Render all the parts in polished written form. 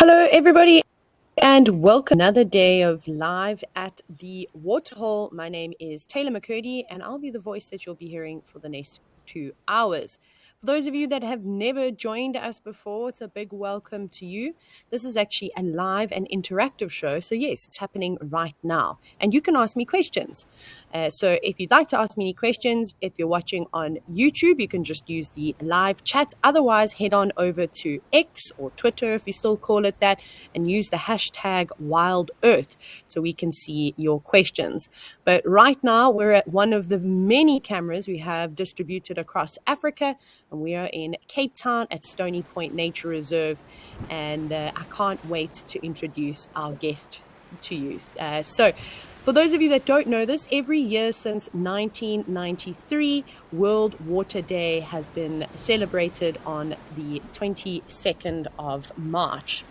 Hello, everybody, and welcome to another day of live at the Waterhole. My name is Taylor McCurdy, and I'll be the voice that you'll be hearing for the next 2 hours. For those of you that have never joined us before, it's a big welcome to you. This is actually a live and interactive show, so yes, it's happening right now, and you can ask me questions. So if you'd like to ask me any questions, if you're watching on YouTube, you can just use the live chat. Otherwise, head on over to X or Twitter, if you still call it that, and use the hashtag WildEarth so we can see your questions. But right now, we're at one of the many cameras we have distributed across Africa, and we are in Cape Town at Stony Point Nature Reserve, and I can't wait to introduce our guest to you. For those of you that don't know this, every year since 1993, World Water Day has been celebrated on the 22nd of March,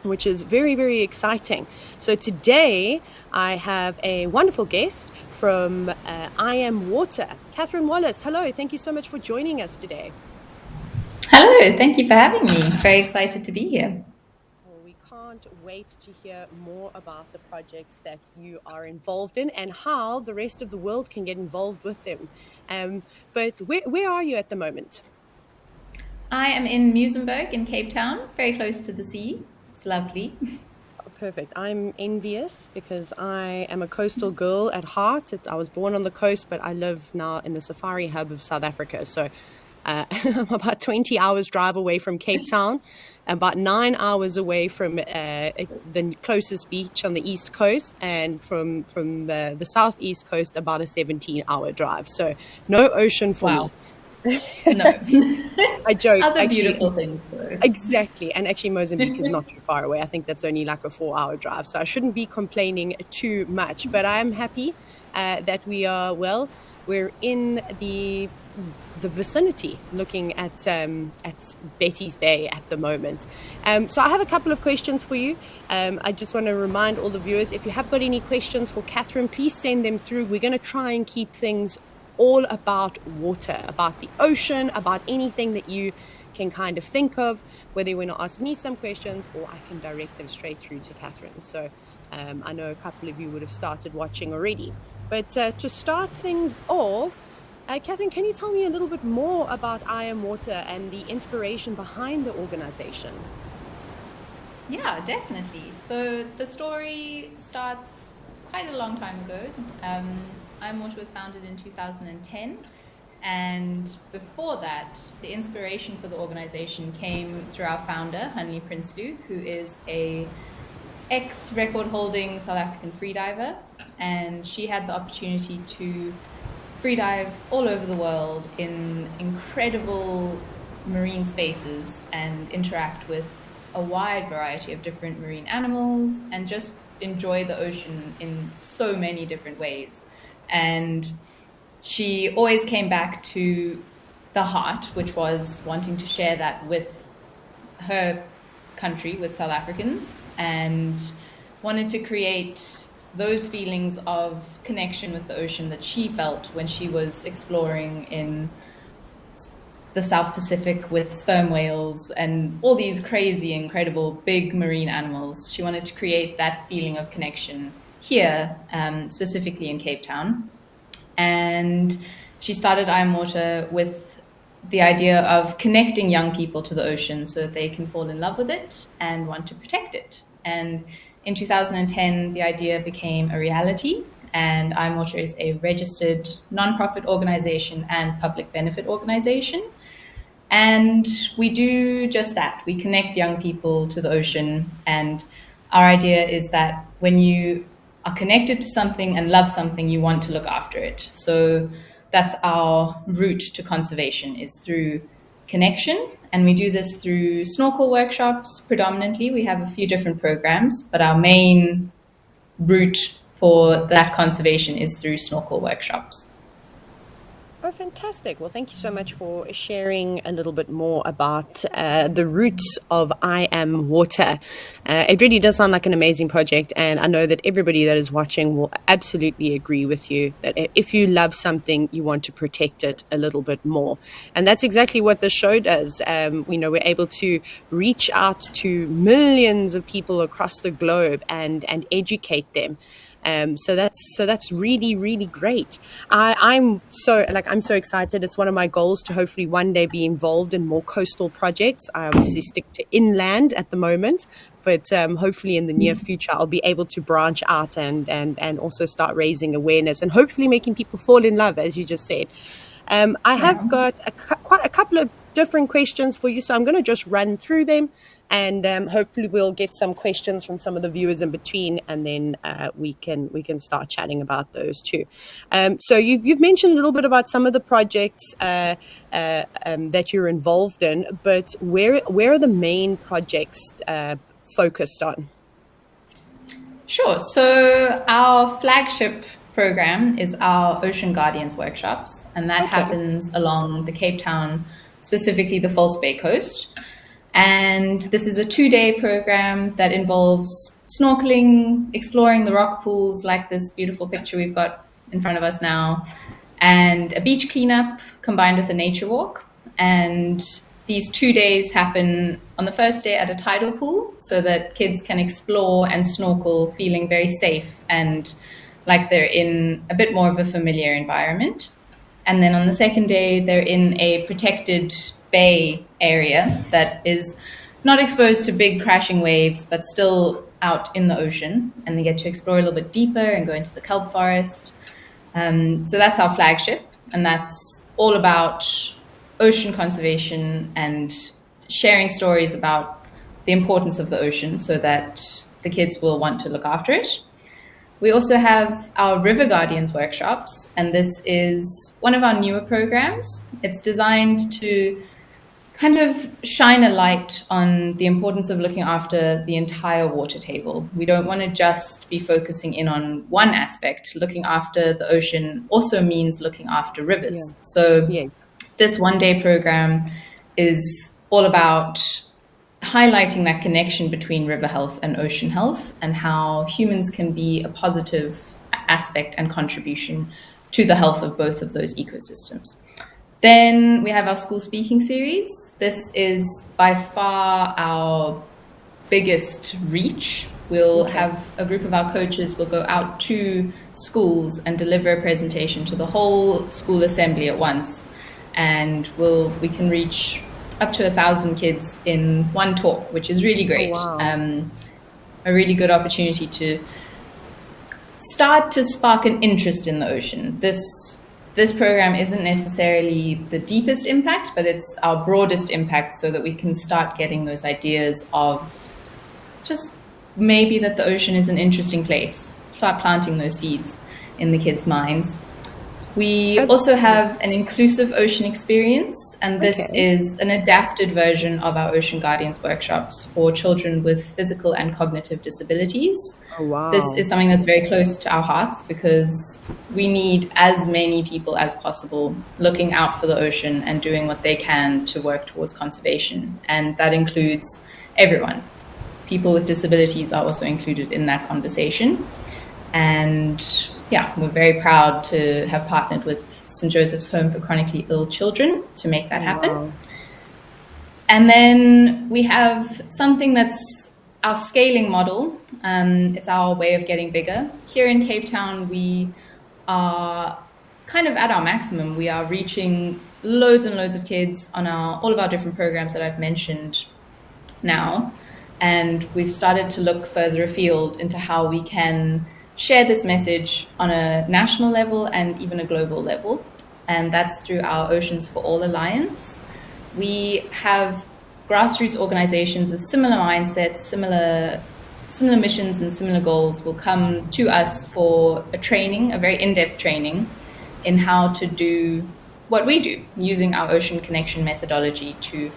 which is very, very exciting. So today I have a wonderful guest from I Am Water, Catherine Wallace. Hello, thank you so much for joining us today. Hello, thank you for having me. Very excited to be here. We can't wait to hear more about the projects that you are involved in and how the rest of the world can get involved with them. But where are you at the moment? I am in Muizenberg in Cape Town, very close to the sea. It's lovely. Oh, perfect. I'm envious because I am a coastal girl at heart. I was born on the coast, but I live now in the safari hub of South Africa. So I'm about 20 hours drive away from Cape Town, about 9 hours away from the closest beach on the east coast, and from the southeast coast about a 17-hour drive. So no ocean for me. No. I joke. Other beautiful things though. Exactly. And actually Mozambique is not too far away. I think that's only like a 4-hour drive. So I shouldn't be complaining too much, but I'm happy that we're in the vicinity looking at Betty's Bay at the moment. So I have a couple of questions for you. I just want to remind all the viewers, if you have got any questions for Catherine, please send them through. We're going to try and keep things all about water, about the ocean, about anything that you can kind of think of, whether you want to ask me some questions or I can direct them straight through to Catherine. So I know a couple of you would have started watching already. But to start things off, Catherine, can you tell me a little bit more about I Am Water and the inspiration behind the organization? Yeah, definitely. So the story starts quite a long time ago. I Am Water was founded in 2010. And before that, the inspiration for the organization came through our founder, Hanlie Prinsloo, who is a ex-record holding South African freediver. And she had the opportunity to freedive all over the world in incredible marine spaces and interact with a wide variety of different marine animals and just enjoy the ocean in so many different ways. And she always came back to the heart, which was wanting to share that with her country, with South Africans, and wanted to create those feelings of connection with the ocean that she felt when she was exploring in the South Pacific with sperm whales and all these crazy, incredible, big marine animals. She wanted to create that feeling of connection here, specifically in Cape Town. And she started I Am Water with the idea of connecting young people to the ocean so that they can fall in love with it and want to protect it. And in 2010, the idea became a reality, and I Am Water is a registered nonprofit organization and public benefit organization. And we do just that. We connect young people to the ocean, and our idea is that when you are connected to something and love something, you want to look after it. So that's our route to conservation, is through connection. And we do this through snorkel workshops predominantly. We have a few different programs, but our main route for that conservation is through snorkel workshops. Oh, fantastic. Well, thank you so much for sharing a little bit more about the roots of I Am Water. It really does sound like an amazing project, and I know that everybody that is watching will absolutely agree with you that if you love something, you want to protect it a little bit more. And that's exactly what the show does. We're able to reach out to millions of people across the globe and educate them. So that's really, really great. I'm so excited. It's one of my goals to hopefully one day be involved in more coastal projects. I obviously stick to inland at the moment, but hopefully in the near future I'll be able to branch out and also start raising awareness and hopefully making people fall in love, as you just said. I have got quite a couple of different questions for you, so I'm going to just run through them, and hopefully we'll get some questions from some of the viewers in between, and then we can start chatting about those too. So you've mentioned a little bit about some of the projects that you're involved in, but where are the main projects focused on? Sure. So our flagship program is our Ocean Guardians workshops, and that happens along the Cape Town, specifically the False Bay coast. And this is a 2-day program that involves snorkeling, exploring the rock pools like this beautiful picture we've got in front of us now, and a beach cleanup combined with a nature walk. And these 2 days happen on the first day at a tidal pool so that kids can explore and snorkel feeling very safe and like they're in a bit more of a familiar environment. And then on the second day, they're in a protected bay area that is not exposed to big crashing waves, but still out in the ocean. And they get to explore a little bit deeper and go into the kelp forest. So that's our flagship. And that's all about ocean conservation and sharing stories about the importance of the ocean so that the kids will want to look after it. We also have our River Guardians workshops, and this is one of our newer programs. It's designed to kind of shine a light on the importance of looking after the entire water table. We don't want to just be focusing in on one aspect. Looking after the ocean also means looking after rivers. Yeah. So this 1-day program is all about highlighting that connection between river health and ocean health and how humans can be a positive aspect and contribution to the health of both of those ecosystems. Then we have our school speaking series. This is by far our biggest reach. We'll have a group of our coaches will go out to schools and deliver a presentation to the whole school assembly at once. And we can reach up to 1,000 kids in one talk, which is really great. Oh, wow. A really good opportunity to start to spark an interest in the ocean. This program isn't necessarily the deepest impact, but it's our broadest impact so that we can start getting those ideas of just maybe that the ocean is an interesting place. Start planting those seeds in the kids' minds. We also have an inclusive ocean experience, and this is an adapted version of our Ocean Guardians workshops for children with physical and cognitive disabilities. Oh, wow. This is something that's very close to our hearts because we need as many people as possible looking out for the ocean and doing what they can to work towards conservation. And that includes everyone. People with disabilities are also included in that conversation. And yeah, we're very proud to have partnered with St. Joseph's Home for Chronically Ill Children to make that happen. Wow. And then we have something that's our scaling model. It's our way of getting bigger. Here in Cape Town, we are kind of at our maximum. We are reaching loads and loads of kids on all of our different programs that I've mentioned now. And we've started to look further afield into how we can share this message on a national level and even a global level. And that's through our Oceans for All Alliance. We have grassroots organizations with similar mindsets, similar missions and similar goals will come to us for a training, a very in-depth training in how to do what we do, using our ocean connection methodology to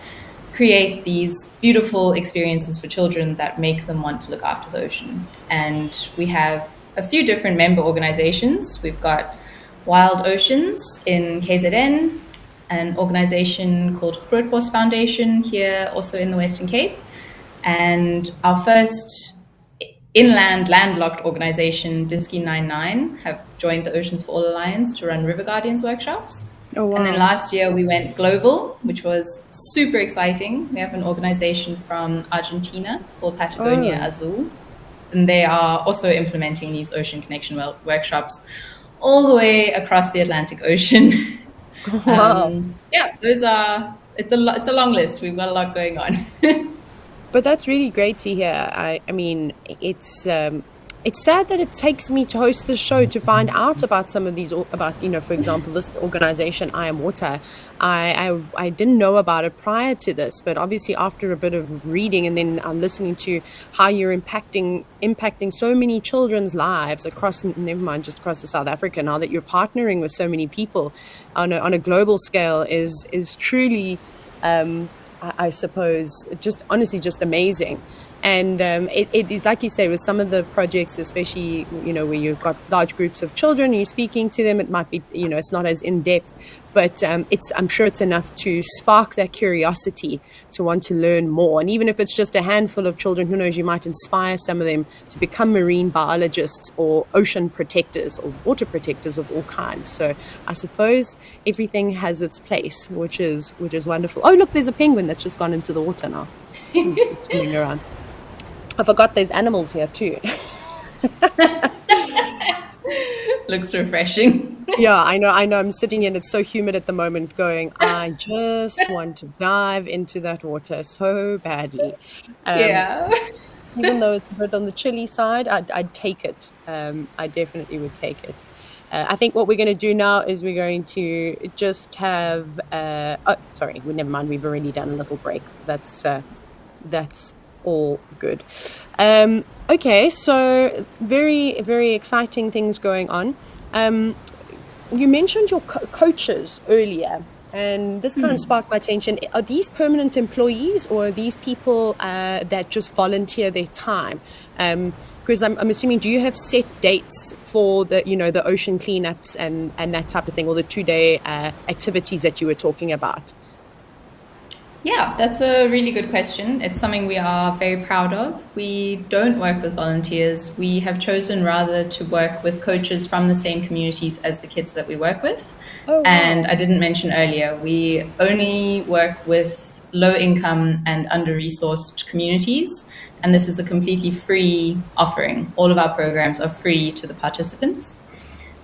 create these beautiful experiences for children that make them want to look after the ocean. And we have a few different member organizations. We've got Wild Oceans in KZN, an organization called Grootbos Foundation here also in the Western Cape, and our first inland landlocked organization, Diski 99, have joined the Oceans for All Alliance to run River Guardians workshops. Oh, wow. And then last year we went global, which was super exciting. We have an organization from Argentina called Patagonia Azul, and they are also implementing these ocean connection workshops all the way across the Atlantic Ocean. Wow. It's a long list. We've got a lot going on. But that's really great to hear. I mean, it's sad that it takes me to host this show to find out about some of these, about, for example, this organization, I Am Water. I didn't know about it prior to this, but obviously after a bit of reading and then listening to how you're impacting so many children's lives across, never mind just across the South Africa, now that you're partnering with so many people on a global scale is truly, I suppose, just honestly just amazing. And it is, like you say, with some of the projects, especially, where you've got large groups of children, you're speaking to them, it might be, it's not as in-depth, but I'm sure it's enough to spark that curiosity to want to learn more. And even if it's just a handful of children, who knows, you might inspire some of them to become marine biologists or ocean protectors or water protectors of all kinds. So I suppose everything has its place, which is wonderful. Oh, look, there's a penguin that's just gone into the water now. He's swimming around. I forgot there's animals here too. Looks refreshing. Yeah, I know. I'm sitting here and it's so humid at the moment going, I just want to dive into that water so badly. Even though it's a bit on the chilly side, I'd take it. I definitely would take it. I think what we're going to do now is we're going to just have... never mind. We've already done a little break. That's all good. Okay, so very, very exciting things going on. You mentioned your coaches earlier, and this kind of sparked my attention. Are these permanent employees, or are these people that just volunteer their time? Because I'm assuming, do you have set dates for the the ocean cleanups and that type of thing, or the 2-day activities that you were talking about? Yeah, that's a really good question. It's something we are very proud of. We don't work with volunteers. We have chosen rather to work with coaches from the same communities as the kids that we work with. Oh, wow. And I didn't mention earlier, we only work with low-income and under-resourced communities, and this is a completely free offering. All of our programs are free to the participants.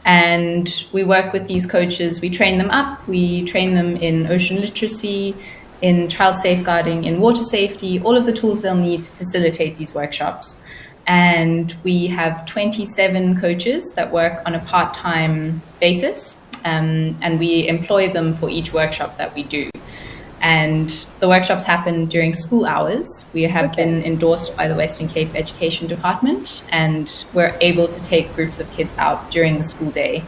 And we work with these coaches. We train them up. We train them in ocean literacy, in child safeguarding, in water safety, all of the tools they'll need to facilitate these workshops. And we have 27 coaches that work on a part-time basis, and we employ them for each workshop that we do. And the workshops happen during school hours. We have been endorsed by the Western Cape Education Department, and we're able to take groups of kids out during the school day.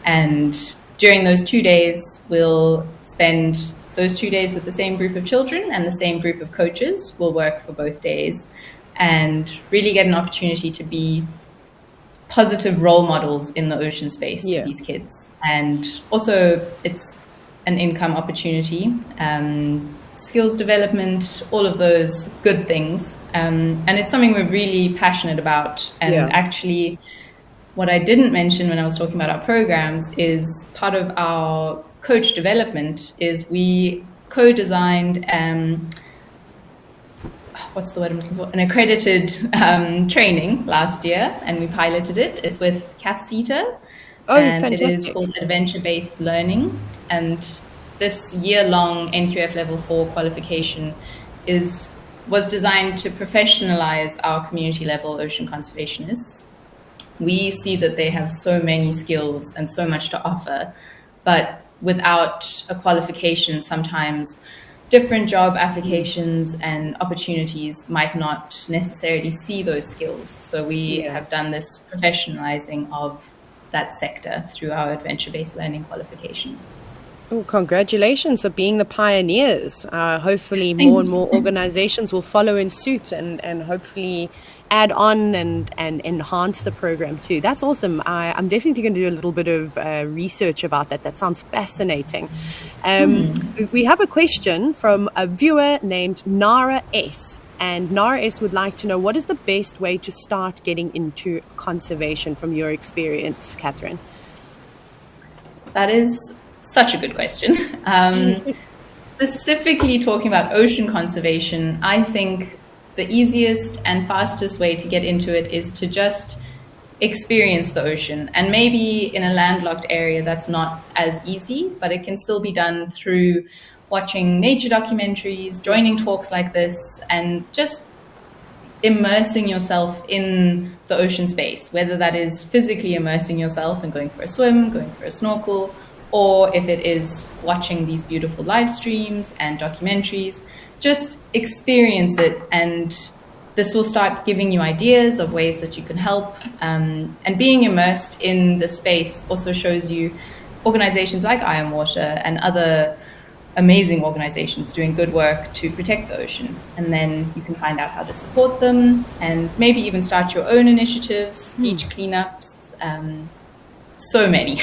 And during those 2 days, we'll spend those 2 days with the same group of children, and the same group of coaches will work for both days and really get an opportunity to be positive role models in the ocean space to these kids. And also it's an income opportunity, skills development, all of those good things. And it's something we're really passionate about. And actually, what I didn't mention when I was talking about our programs is part of our coach development is we co-designed what's the word I'm looking for? An accredited training last year, and we piloted it. It's with Kath Sita, and fantastic. It is called Adventure-Based Learning. And this year-long NQF Level 4 qualification was designed to professionalize our community-level ocean conservationists. We see that they have so many skills and so much to offer, but without a qualification, sometimes different job applications and opportunities might not necessarily see those skills. So we have done this professionalizing of that sector through our adventure-based learning qualification. Oh, congratulations on being the pioneers. Hopefully, more Thank and more you. organizations will follow in suit and hopefully add on and enhance the program too. That's awesome. I'm definitely going to do a little bit of research about that. That sounds fascinating. Um, we have a question from a viewer named Nara S. And Nara S would like to know, what is the best way to start getting into conservation from your experience, Catherine? That is such a good question. Specifically talking about ocean conservation, I think the easiest and fastest way to get into it is to just experience the ocean. And maybe in a landlocked area, that's not as easy, but it can still be done through watching nature documentaries, joining talks like this, and just immersing yourself in the ocean space, whether that is physically immersing yourself and going for a swim, going for a snorkel, or if it is watching these beautiful live streams and documentaries. Just experience it, and this will start giving you ideas of ways that you can help. And being immersed in the space also shows you organizations like I Am Water and other amazing organizations doing good work to protect the ocean. And then you can find out how to support them and maybe even start your own initiatives, beach cleanups, so many.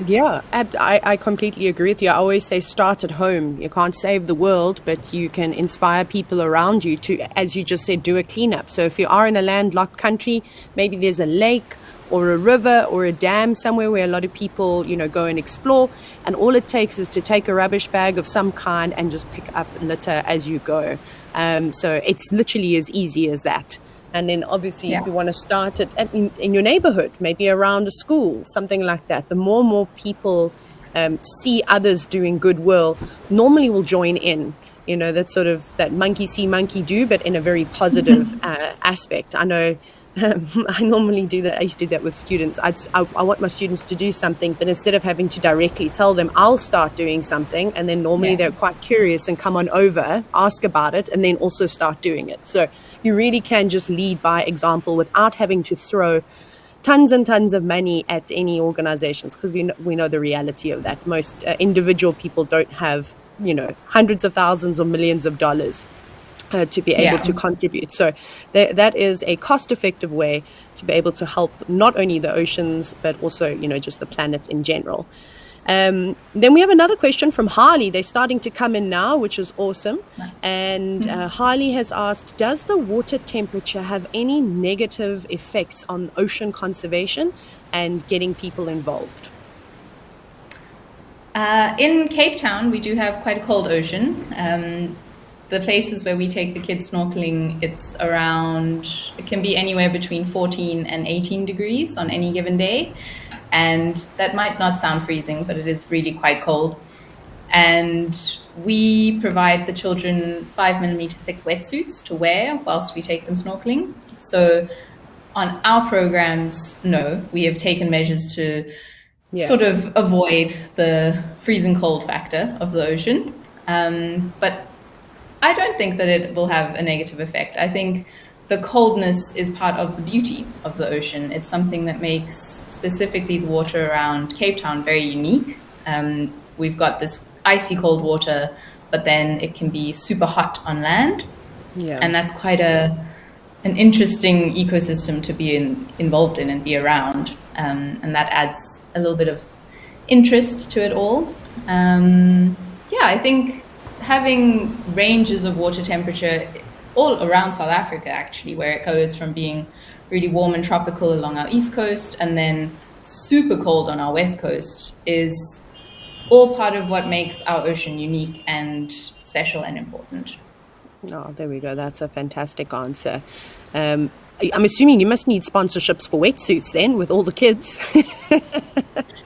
Yeah, I completely agree with you. I always say start at home. You can't save the world, but you can inspire people around you to, as you just said, do a cleanup. So if you are in a landlocked country, maybe there's a lake or a river or a dam somewhere where a lot of people, go and explore. And all it takes is to take a rubbish bag of some kind and just pick up litter as you go. So it's literally as easy as that. And then obviously if you want to start it in your neighborhood, maybe around a school, something like that, the more and more people see others doing goodwill, normally will join in. That sort of that monkey see, monkey do, but in a very positive aspect. I know I normally do that. I used to do that with students. I want my students to do something, but instead of having to directly tell them, I'll start doing something. And then normally they're quite curious and come on over, ask about it, and then also start doing it. So you really can just lead by example without having to throw tons and tons of money at any organizations, because we know the reality of that. Most individual people don't have, hundreds of thousands or millions of dollars to be able to contribute. So that is a cost-effective way to be able to help not only the oceans, but also, just the planet in general. Then we have another question from Harley. They're starting to come in now, which is awesome. Nice. And Harley has asked, does the water temperature have any negative effects on ocean conservation and getting people involved? In Cape Town, we do have quite a cold ocean. The places where we take the kids snorkeling, it can be anywhere between 14 and 18 degrees on any given day. And that might not sound freezing, but it is really quite cold. And we provide the children 5mm thick wetsuits to wear whilst we take them snorkeling. So on our programs, no, we have taken measures to sort of avoid the freezing cold factor of the ocean. But I don't think that it will have a negative effect. I think the coldness is part of the beauty of the ocean. It's something that makes specifically the water around Cape Town very unique. We've got this icy cold water, but then it can be super hot on land. Yeah. And that's quite an interesting ecosystem to be involved in and be around. And that adds a little bit of interest to it all. I think having ranges of water temperature all around South Africa, actually, where it goes from being really warm and tropical along our east coast and then super cold on our west coast, is all part of what makes our ocean unique and special and important. Oh, there we go. That's a fantastic answer. I'm assuming you must need sponsorships for wetsuits then, with all the kids.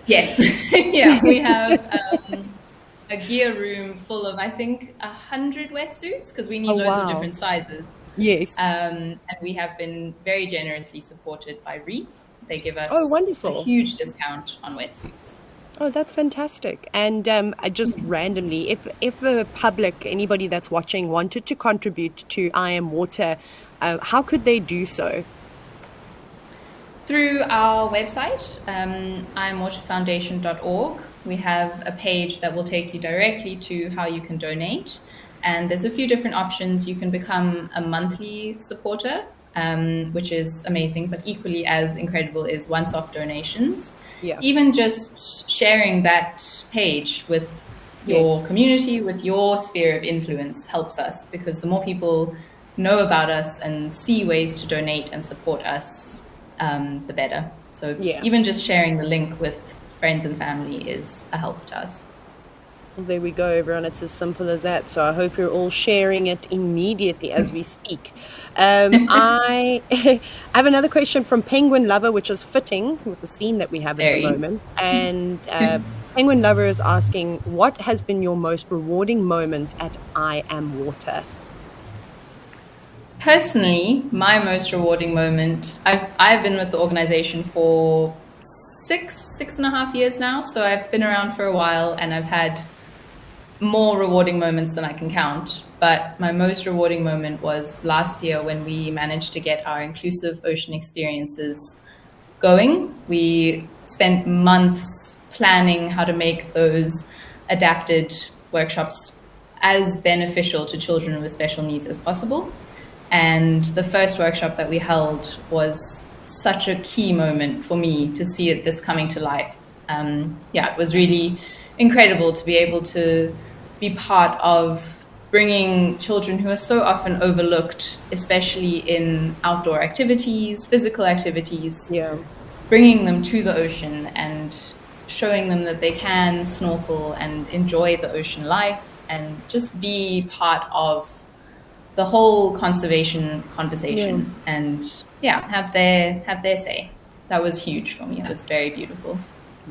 Yes. Yeah, we have a gear room full of, I think, 100 wetsuits, because we need loads of different sizes. Yes. And we have been very generously supported by Reef. They give us wonderful. A huge discount on wetsuits. Oh, that's fantastic. And just randomly, if the public, anybody that's watching, wanted to contribute to I Am Water, how could they do so? Through our website, imwaterfoundation.org, we have a page that will take you directly to how you can donate. And there's a few different options. You can become a monthly supporter, which is amazing, but equally as incredible is once-off donations. Yeah. Even just sharing that page with your community, with your sphere of influence helps us, because the more people know about us and see ways to donate and support us, the better. So even just sharing the link with friends and family is a help to us. Well, there we go, everyone. It's as simple as that. So I hope you're all sharing it immediately as we speak. I have another question from Penguin Lover, which is fitting with the scene that we have at the moment. And Penguin Lover is asking, what has been your most rewarding moment at I Am Water? Personally, my most rewarding moment, I've been with the organization for six and a half years now. So I've been around for a while, and I've had more rewarding moments than I can count. But my most rewarding moment was last year when we managed to get our inclusive ocean experiences going. We spent months planning how to make those adapted workshops as beneficial to children with special needs as possible. And the first workshop that we held was such a key moment for me to see this coming to life. It was really incredible to be able to be part of bringing children who are so often overlooked, especially in outdoor activities, physical activities, bringing them to the ocean and showing them that they can snorkel and enjoy the ocean life and just be part of the whole conservation conversation and have their say. That was huge for me. It was very beautiful.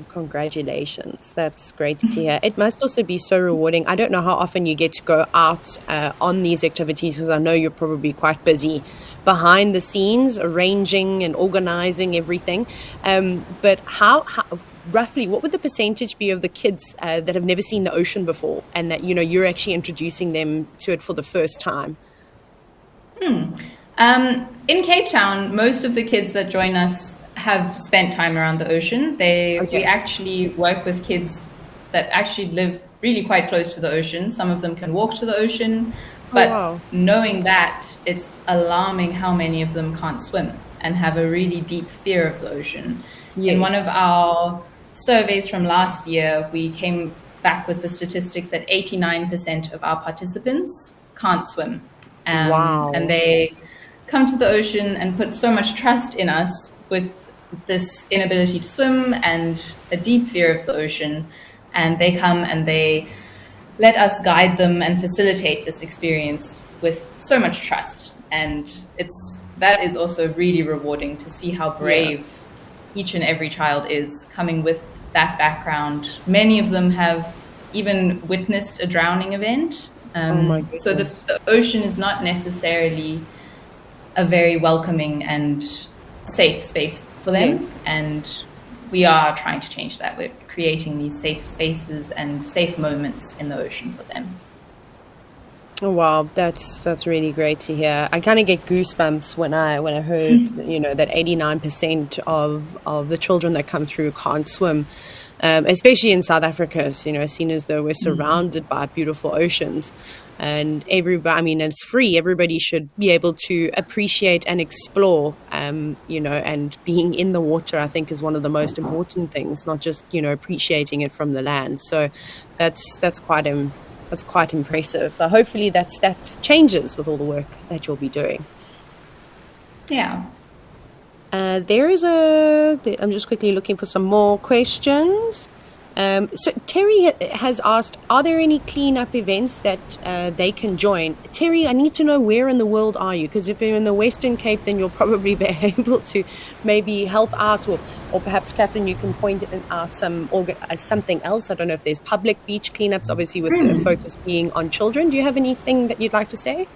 Congratulations. That's great to hear. It must also be so rewarding. I don't know how often you get to go out on these activities, because I know you're probably quite busy behind the scenes, arranging and organizing everything. But how roughly, what would the percentage be of the kids that have never seen the ocean before, and that, you're actually introducing them to it for the first time? In Cape Town, most of the kids that join us have spent time around the ocean. We actually work with kids that actually live really quite close to the ocean. Some of them can walk to the ocean, but knowing that, it's alarming how many of them can't swim and have a really deep fear of the ocean. In one of our surveys from last year, we came back with the statistic that 89% of our participants can't swim. And they come to the ocean and put so much trust in us with this inability to swim and a deep fear of the ocean. And they come and they let us guide them and facilitate this experience with so much trust. And that is also really rewarding to see how brave each and every child is coming with that background. Many of them have even witnessed a drowning event. So the ocean is not necessarily a very welcoming and safe space for them. And we are trying to change that. We're creating these safe spaces and safe moments in the ocean for them. Oh, wow, that's really great to hear. I kind of get goosebumps when I heard that 89% of the children that come through can't swim, especially in South Africa. Seen as though we're surrounded by beautiful oceans, and it's free. Everybody should be able to appreciate and explore. And being in the water, I think, is one of the most important things. Not just appreciating it from the land. So that's quite impressive. Hopefully that changes with all the work that you'll be doing. Yeah. I'm just quickly looking for some more questions. So Terry has asked, are there any cleanup events that they can join? Terry, I need to know, where in the world are you? Because if you're in the Western Cape, then you'll probably be able to maybe help out, or perhaps, Catherine, you can point out something else. I don't know if there's public beach cleanups, obviously with the focus being on children. Do you have anything that you'd like to say?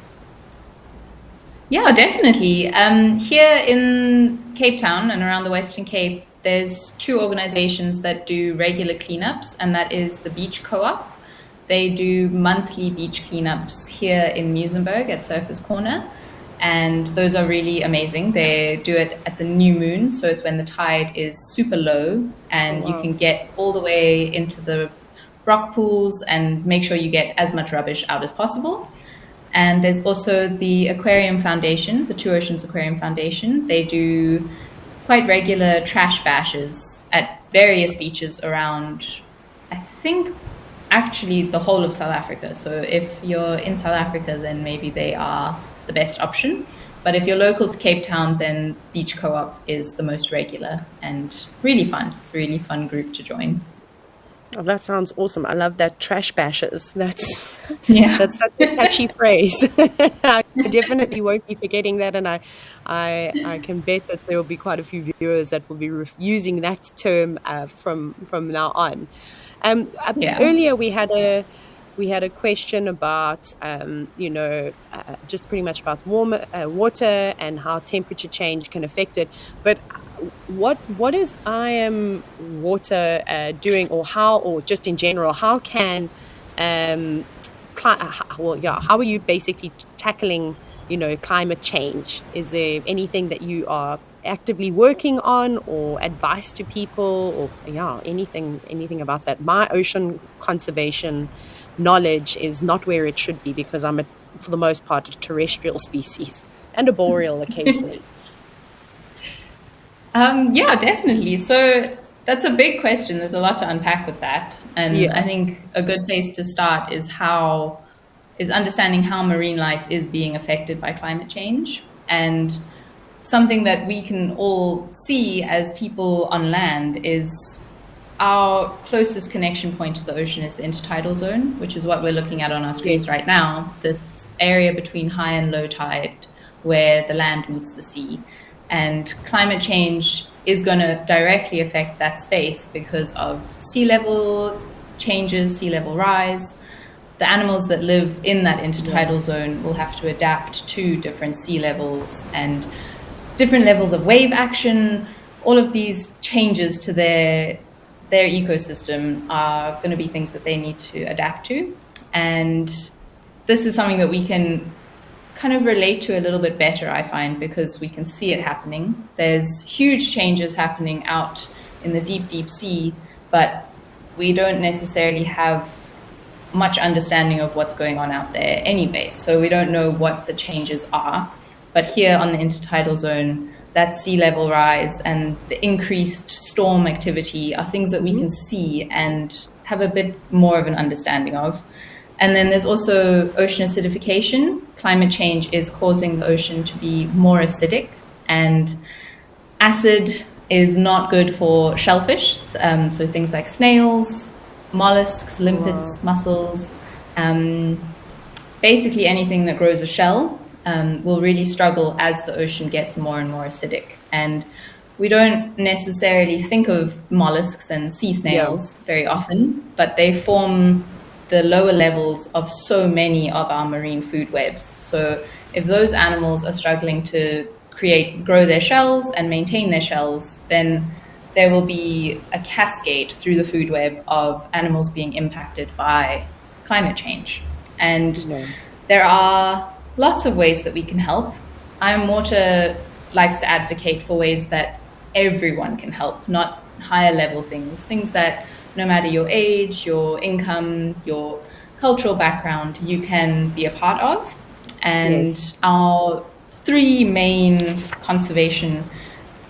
Yeah, definitely. Here in Cape Town and around the Western Cape, there's two organizations that do regular cleanups, and that is the Beach Co-op. They do monthly beach cleanups here in Muizenberg at Surfers Corner. and those are really amazing. They do it at the new moon, so it's when the tide is super low, and you can get all the way into the rock pools and make sure you get as much rubbish out as possible. And there's also the Aquarium Foundation, the Two Oceans Aquarium Foundation. They do quite regular trash bashes at various beaches around, I think, actually the whole of South Africa. So if you're in South Africa, then maybe they are the best option. But if you're local to Cape Town, then Beach Co-op is the most regular and really fun. It's a really fun group to join. Oh, that sounds awesome. I love that, trash bashes. That's such a catchy phrase. I definitely won't be forgetting that, and I can bet that there will be quite a few viewers that will be using that term from now on. Earlier we had a question about just pretty much about water and how temperature change can affect it. But what is I Am Water doing, or just in general, how can how are you basically tackling climate change? Is there anything that you are actively working on, or advice to people, or anything about that? My ocean conservation knowledge is not where it should be, because I'm for the most part a terrestrial species and a boreal occasionally. Yeah, definitely. So that's a big question. There's a lot to unpack with that. And I think a good place to start is understanding how marine life is being affected by climate change. And something that we can all see as people on land is our closest connection point to the ocean is the intertidal zone, which is what we're looking at on our screens right now, this area between high and low tide where the land meets the sea. And climate change is going to directly affect that space because of sea level changes, sea level rise. The animals that live in that intertidal zone will have to adapt to different sea levels and different levels of wave action. All of these changes to their ecosystem are going to be things that they need to adapt to. And this is something that we can kind of relate to a little bit better, I find, because we can see it happening. There's huge changes happening out in the deep, deep sea, but we don't necessarily have much understanding of what's going on out there anyway. So we don't know what the changes are. But here on the intertidal zone, that sea level rise and the increased storm activity are things that we can see and have a bit more of an understanding of. And then there's also ocean acidification. Climate change is causing the ocean to be more acidic, and acid is not good for shellfish. So things like snails, mollusks, limpets, mussels, basically anything that grows a shell will really struggle as the ocean gets more and more acidic. And we don't necessarily think of mollusks and sea snails very often, but they form the lower levels of so many of our marine food webs. So if those animals are struggling to grow their shells and maintain their shells, then there will be a cascade through the food web of animals being impacted by climate change. And there are lots of ways that we can help. I Am Water likes to advocate for ways that everyone can help, not higher level things that no matter your age, your income, your cultural background, you can be a part of. And our three main conservation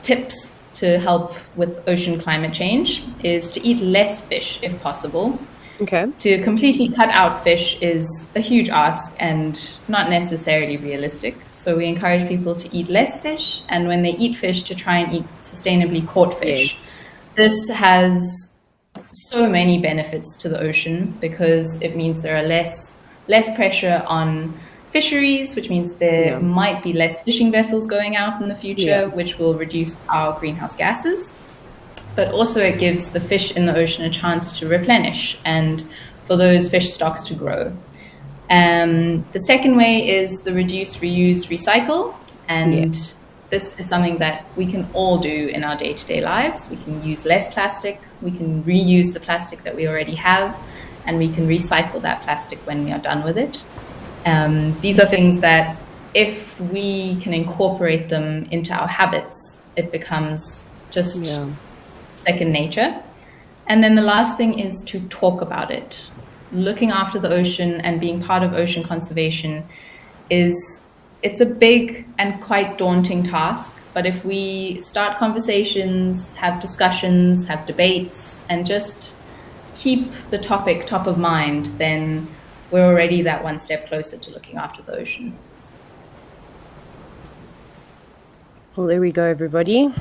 tips to help with ocean climate change is to eat less fish if possible. Okay. To completely cut out fish is a huge ask and not necessarily realistic. So we encourage people to eat less fish, and when they eat fish, to try and eat sustainably caught fish. This has so many benefits to the ocean because it means there are less pressure on fisheries, which means there might be less fishing vessels going out in the future, which will reduce our greenhouse gases. But also it gives the fish in the ocean a chance to replenish and for those fish stocks to grow. The second way is the reduce, reuse, recycle. And this is something that we can all do in our day-to-day lives. We can use less plastic, we can reuse the plastic that we already have, and we can recycle that plastic when we are done with it. These are things that if we can incorporate them into our habits, it becomes just second nature. And then the last thing is to talk about it. Looking after the ocean and being part of ocean conservation it's a big and quite daunting task. But if we start conversations, have discussions, have debates, and just keep the topic top of mind, then we're already that one step closer to looking after the ocean. Well, there we go, everybody.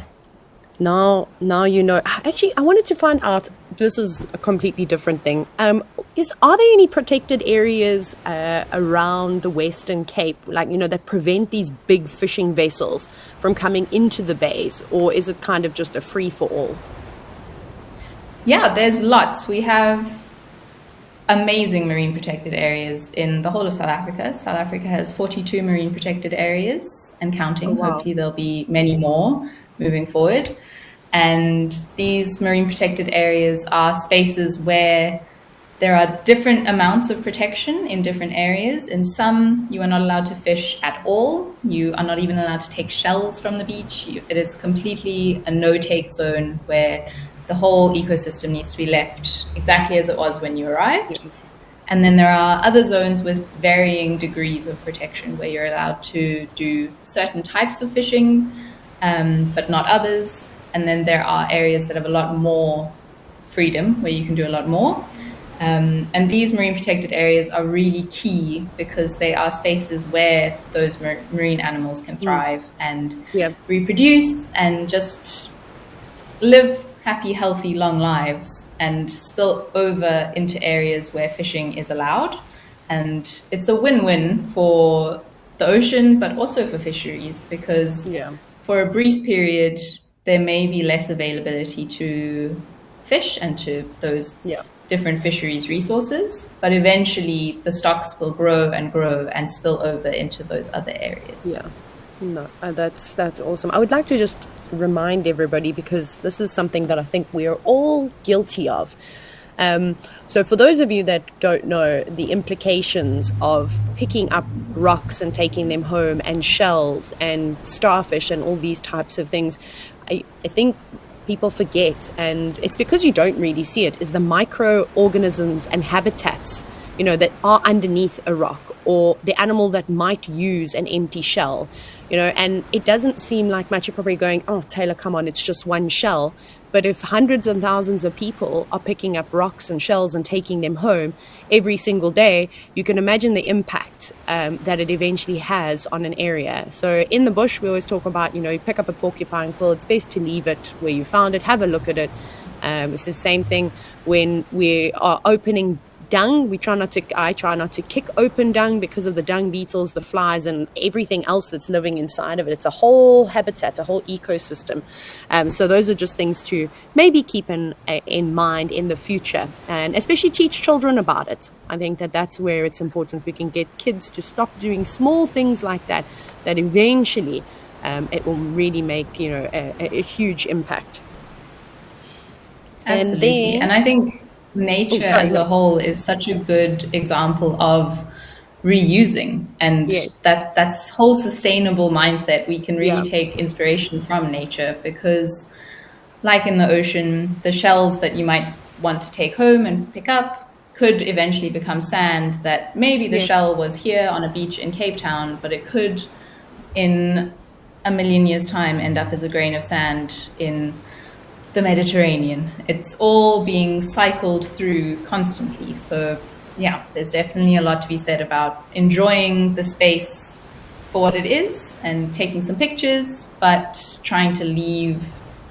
Now you know. Actually, I wanted to find out. This is a completely different thing. Are there any protected areas around the Western Cape, like, you know, that prevent these big fishing vessels from coming into the bays, or is it kind of just a free for all? Yeah, there's lots. We have amazing marine protected areas in the whole of South Africa. South Africa has 42 marine protected areas and counting. Oh, wow. Hopefully there'll be many more moving forward. And these marine protected areas are spaces where there are different amounts of protection in different areas. In some, you are not allowed to fish at all. You are not even allowed to take shells from the beach. It is completely a no-take zone where the whole ecosystem needs to be left exactly as it was when you arrived. And then there are other zones with varying degrees of protection where you're allowed to do certain types of fishing, but not others. And then there are areas that have a lot more freedom where you can do a lot more. And these marine protected areas are really key because they are spaces where those marine animals can thrive and reproduce and just live happy, healthy, long lives and spill over into areas where fishing is allowed. And it's a win-win for the ocean, but also for fisheries, because for a brief period, there may be less availability to fish and to those different fisheries resources, but eventually the stocks will grow and spill over into those other areas. No, that's awesome. I would like to just remind everybody, because this is something that I think we are all guilty of. So for those of you that don't know the implications of picking up rocks and taking them home, and shells and starfish and all these types of things, I think people forget, and it's because you don't really see it, is the microorganisms and habitats, you know, that are underneath a rock, or the animal that might use an empty shell, you know. And it doesn't seem like much. You're probably going, oh, Taylor, come on, it's just one shell. But if hundreds and thousands of people are picking up rocks and shells and taking them home every single day, you can imagine the impact that it eventually has on an area. So in the bush, we always talk about, you know, you pick up a porcupine quill, it's best to leave it where you found it, have a look at it. It's the same thing when we are opening dung. I try not to kick open dung because of the dung beetles, the flies, and everything else that's living inside of it. It's a whole habitat, a whole ecosystem. So those are just things to maybe keep in mind in the future, and especially teach children about it. I think that's where it's important. If we can get kids to stop doing small things like that, that eventually it will really make, you know, a huge impact. Absolutely. And I think nature as a whole is such a good example of reusing, and that's whole sustainable mindset. We can really take inspiration from nature, because like in the ocean, the shells that you might want to take home and pick up could eventually become sand, that maybe the shell was here on a beach in Cape Town, but it could in a million years' time end up as a grain of sand in the Mediterranean. It's all being cycled through constantly. So there's definitely a lot to be said about enjoying the space for what it is and taking some pictures, but trying to leave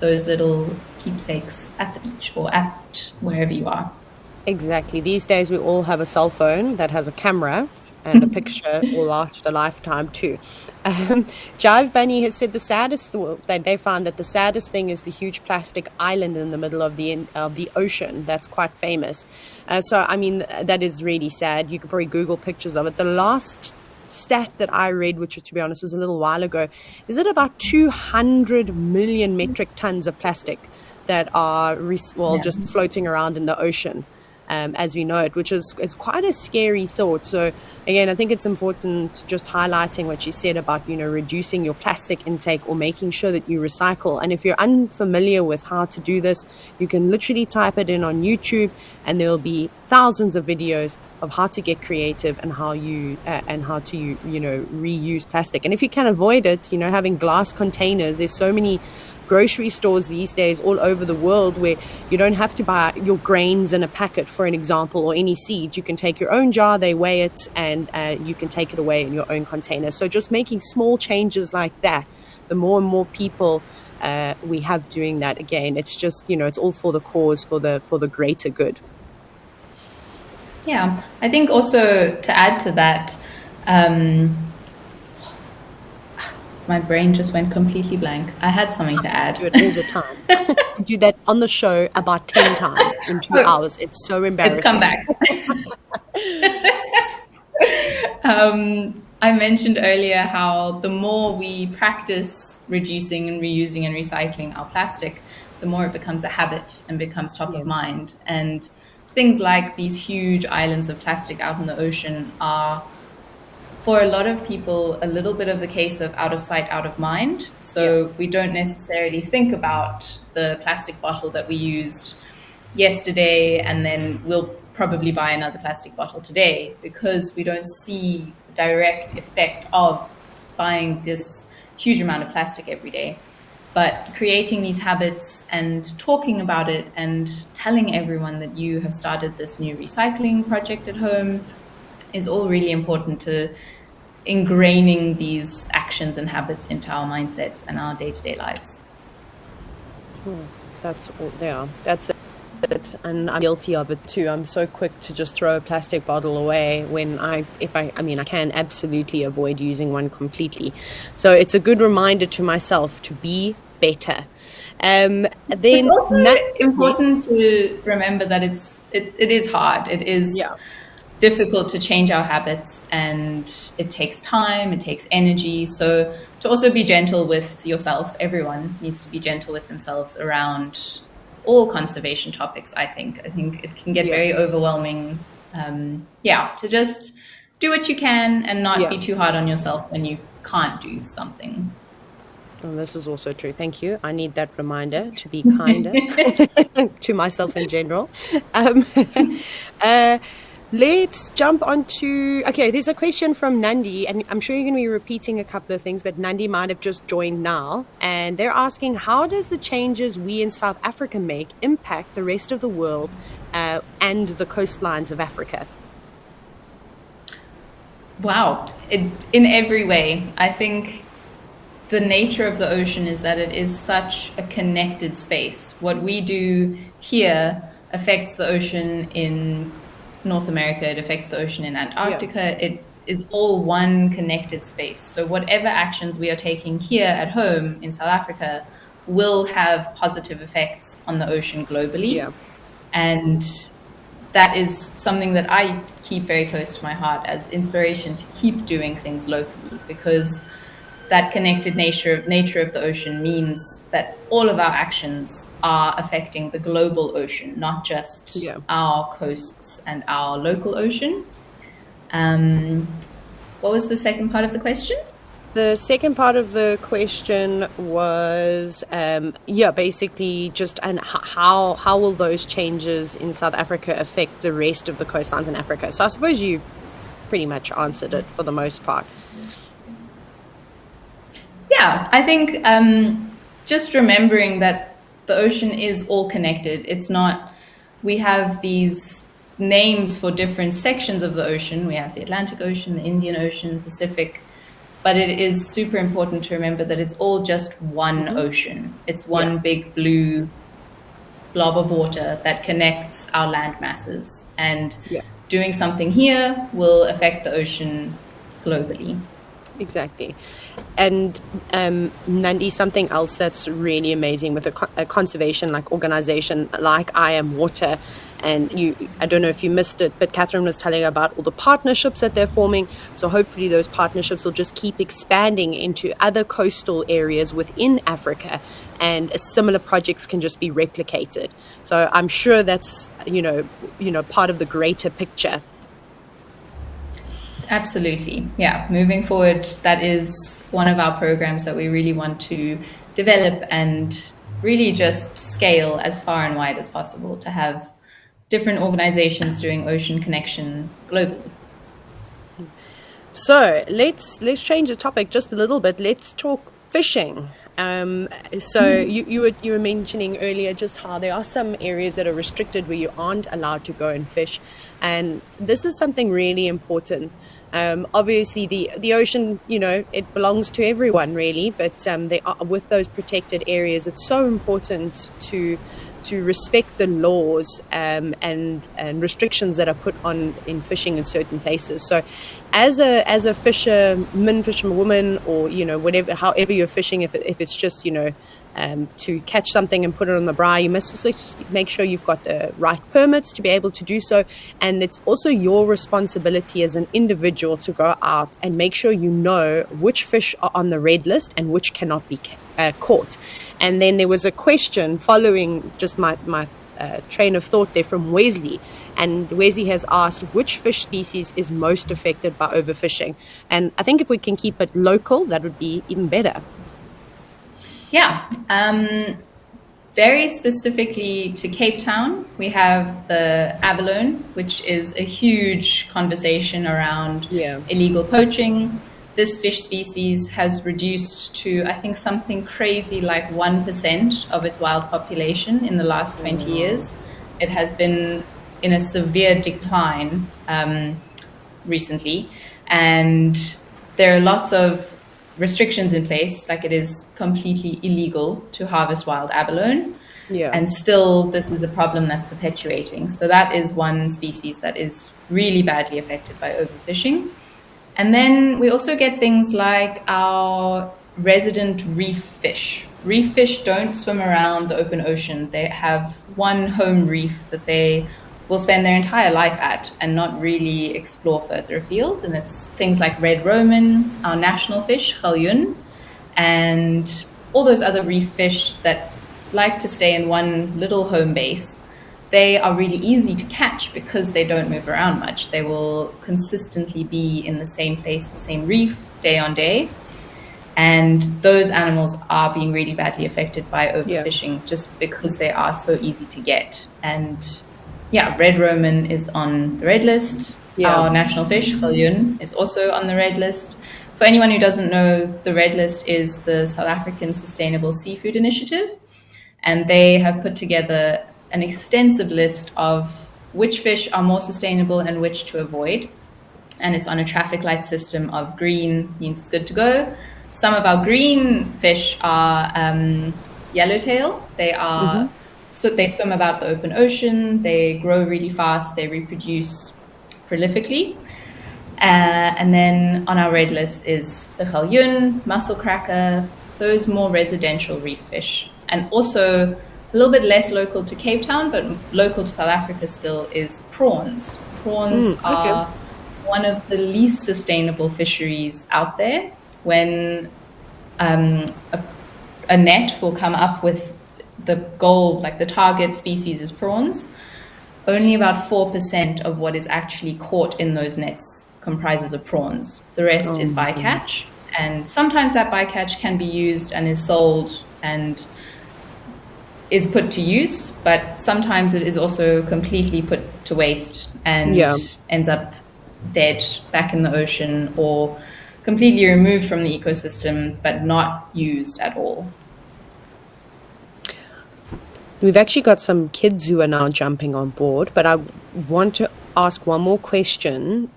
those little keepsakes at the beach or at wherever you are. Exactly. These days we all have a cell phone that has a camera, and a picture will last a lifetime too. Jive Bunny has said that they found that the saddest thing is the huge plastic island in the middle of the ocean. That's quite famous. So I mean, that is really sad. You could probably Google pictures of it. The last stat that I read, which to be honest was a little while ago, is that about 200 million metric tons of plastic that are just floating around in the ocean. as we know it, which is it's quite a scary thought. So again, I think it's important just highlighting what you said about, reducing your plastic intake or making sure that you recycle. And if you're unfamiliar with how to do this, you can literally type it in on YouTube and there will be thousands of videos of how to get creative and how to reuse plastic. And if you can avoid it, having glass containers, there's so many grocery stores these days all over the world where you don't have to buy your grains in a packet, for an example, or any seeds. You can take your own jar, they weigh it, and you can take it away in your own container. So just making small changes like that, the more and more people we have doing that, again, it's just, it's all for the cause, for the greater good. Yeah, I think also to add to that, my brain just went completely blank. I had something to add. Do it all the time. You do that on the show about 10 times in 2 hours. It's so embarrassing. It's come back. I mentioned earlier how the more we practice reducing and reusing and recycling our plastic, the more it becomes a habit and becomes top of mind. And things like these huge islands of plastic out in the ocean are, for a lot of people, a little bit of the case of out of sight, out of mind. So we don't necessarily think about the plastic bottle that we used yesterday and then we'll probably buy another plastic bottle today, because we don't see the direct effect of buying this huge amount of plastic every day. But creating these habits and talking about it and telling everyone that you have started this new recycling project at home is all really important to ingraining these actions and habits into our mindsets and our day-to-day lives. That's all. Yeah, that's it. And I'm guilty of it too. I'm so quick to just throw a plastic bottle away when I can absolutely avoid using one completely. So it's a good reminder to myself to be better. Then it's also important to remember that it is hard. It is difficult to change our habits, and it takes time, it takes energy. So to also be gentle with yourself, everyone needs to be gentle with themselves around all conservation topics. I think it can get very overwhelming. To just do what you can and not be too hard on yourself when you can't do something. And this is also true. Thank you. I need that reminder to be kinder to myself in general. Let's jump on to, there's a question from Nandi, and I'm sure you're going to be repeating a couple of things, but Nandi might have just joined now. And they're asking, how does the changes we in South Africa make impact the rest of the world and the coastlines of Africa? Wow. In every way. I think the nature of the ocean is that it is such a connected space. What we do here affects the ocean in North America, it affects the ocean in Antarctica. It is all one connected space. So whatever actions we are taking here at home in South Africa will have positive effects on the ocean globally. And that is something that I keep very close to my heart as inspiration to keep doing things locally, because that connected nature of the ocean means that all of our actions are affecting the global ocean, not just our coasts and our local ocean. What was the second part of the question? The second part of the question was, basically just, and how will those changes in South Africa affect the rest of the coastlines in Africa? So I suppose you pretty much answered it for the most part. Yeah, I think just remembering that the ocean is all connected. It's not, we have these names for different sections of the ocean. We have the Atlantic Ocean, the Indian Ocean, Pacific, but it is super important to remember that it's all just one ocean. It's one big blue blob of water that connects our land masses. And doing something here will affect the ocean globally. Exactly. And Nandi, something else that's really amazing with a conservation like organization like I Am Water And I don't know if you missed it, but Catherine was telling about all the partnerships that they're forming. So hopefully those partnerships will just keep expanding into other coastal areas within Africa, and similar projects can just be replicated. So I'm sure that's, part of the greater picture. Absolutely. Yeah. Moving forward, that is one of our programs that we really want to develop and really just scale as far and wide as possible to have different organizations doing ocean connection globally. So let's change the topic just a little bit. Let's talk fishing. You were mentioning earlier just how there are some areas that are restricted where you aren't allowed to go and fish, and this is something really important. Obviously, the ocean, it belongs to everyone really, but they are, with those protected areas, it's so important to respect the laws and restrictions that are put on in fishing in certain places. So as a fisherwoman, or whatever, however you're fishing, if it's just to catch something and put it on the braai, you must also just make sure you've got the right permits to be able to do so. And it's also your responsibility as an individual to go out and make sure you know which fish are on the red list and which cannot be caught. And then there was a question following just my train of thought there from Wesley. And Wesley has asked, which fish species is most affected by overfishing? And I think if we can keep it local, that would be even better. Yeah. Very specifically to Cape Town, we have the abalone, which is a huge conversation around illegal poaching. This fish species has reduced to, I think, something crazy like 1% of its wild population in the last 20 years. It has been in a severe decline recently. And there are lots of restrictions in place, like it is completely illegal to harvest wild abalone. Yeah. And still, this is a problem that's perpetuating. So that is one species that is really badly affected by overfishing. And then we also get things like our resident reef fish. Reef fish don't swim around the open ocean. They have one home reef that they will spend their entire life at and not really explore further afield. And it's things like red roman, our national fish, galjoen, and all those other reef fish that like to stay in one little home base. They are really easy to catch because they don't move around much. They will consistently be in the same place, the same reef, day on day. And those animals are being really badly affected by overfishing just because they are so easy to get. And red roman is on the red list. Yeah. Our national fish, galjoen, is also on the red list. For anyone who doesn't know, the red list is the South African Sustainable Seafood Initiative. And they have put together an extensive list of which fish are more sustainable and which to avoid. And it's on a traffic light system of green means it's good to go. Some of our green fish are yellowtail. They are so they swim about the open ocean. They grow really fast. They reproduce prolifically. And then on our red list is the galjoen, mussel cracker, those more residential reef fish. And also a little bit less local to Cape Town, but local to South Africa still, is prawns. Prawns are one of the least sustainable fisheries out there. When a net will come up with the goal, like the target species is prawns, only about 4% of what is actually caught in those nets comprises of prawns. The rest is bycatch. And sometimes that bycatch can be used and is sold and is put to use, but sometimes it is also completely put to waste and ends up dead back in the ocean or completely removed from the ecosystem but not used at all. We've actually got some kids who are now jumping on board, but I want to ask one more question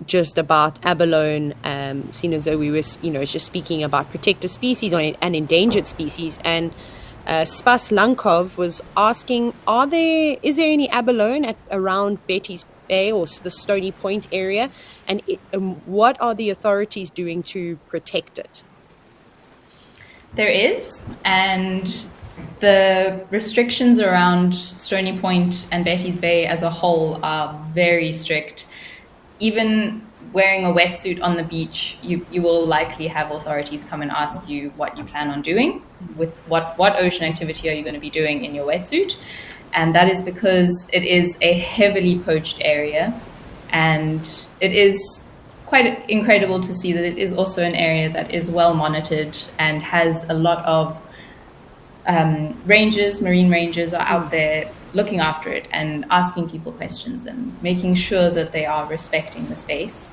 just about abalone, seeing as though we were just speaking about protected species and endangered species. And Spas Lankov was asking, is there any abalone around Betty's Bay or the Stony Point area? And what are the authorities doing to protect it? There is, and The restrictions around Stony Point and Betty's Bay as a whole are very strict. Even wearing a wetsuit on the beach, you will likely have authorities come and ask you what you plan on doing, with what ocean activity are you going to be doing in your wetsuit. And that is because it is a heavily poached area, and it is quite incredible to see that it is also an area that is well monitored and has a lot of marine rangers are out there looking after it and asking people questions and making sure that they are respecting the space.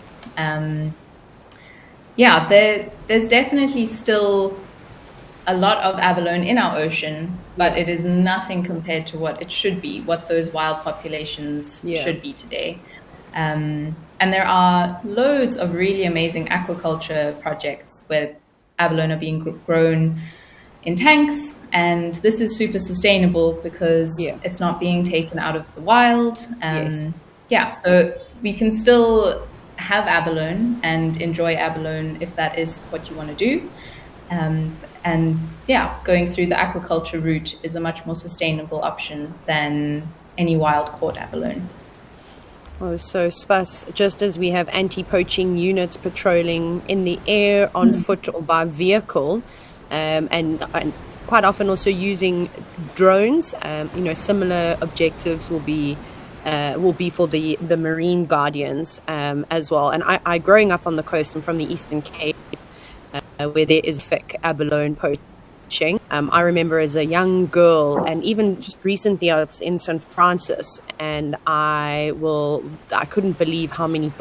There's definitely still a lot of abalone in our ocean, but it is nothing compared to what it should be, what those wild populations should be today. And there are loads of really amazing aquaculture projects where abalone are being grown in tanks, and this is super sustainable because it's not being taken out of the wild. So we can still have abalone and enjoy abalone if that is what you want to do. Going through the aquaculture route is a much more sustainable option than any wild caught abalone. Oh, so Spas, just as we have anti-poaching units patrolling in the air, on foot or by vehicle, and quite often also using drones, similar objectives will be for the marine guardians as well. And I growing up on the coast, I'm from the Eastern Cape, where there is thick abalone poaching. I remember as a young girl, and even just recently I was in St. Francis, and I couldn't believe how many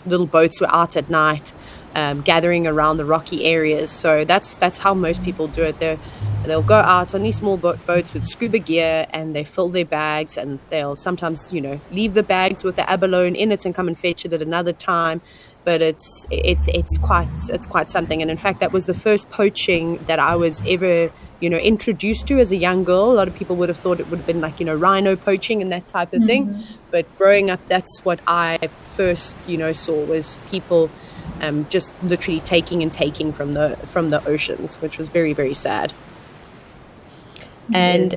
little boats were out at night, gathering around the rocky areas. So that's how most people do it. They'll go out on these small boats with scuba gear, and they fill their bags, and they'll sometimes leave the bags with the abalone in it and come and fetch it at another time. But it's quite something. And in fact, that was the first poaching that I was ever introduced to as a young girl. A lot of people would have thought it would have been like rhino poaching and that type of thing. But growing up, that's what I first saw, was people just literally taking from the oceans, which was very, very sad. And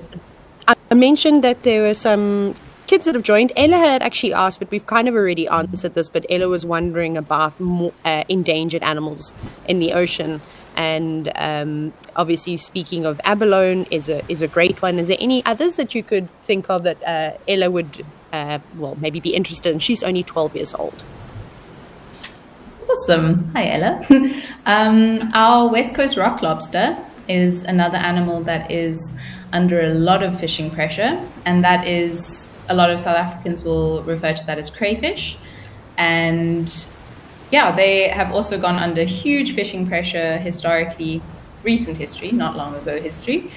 I mentioned that there were some kids that have joined. Ella had actually asked, but we've kind of already answered this, but Ella was wondering about more, endangered animals in the ocean. And obviously, speaking of abalone is a great one. Is there any others that you could think of that Ella would maybe be interested in? She's only 12 years old. Awesome. Hi, Ella. Our West Coast rock lobster is another animal that is under a lot of fishing pressure, and that is, a lot of South Africans will refer to that as crayfish. And they have also gone under huge fishing pressure historically, recent history, not long ago history.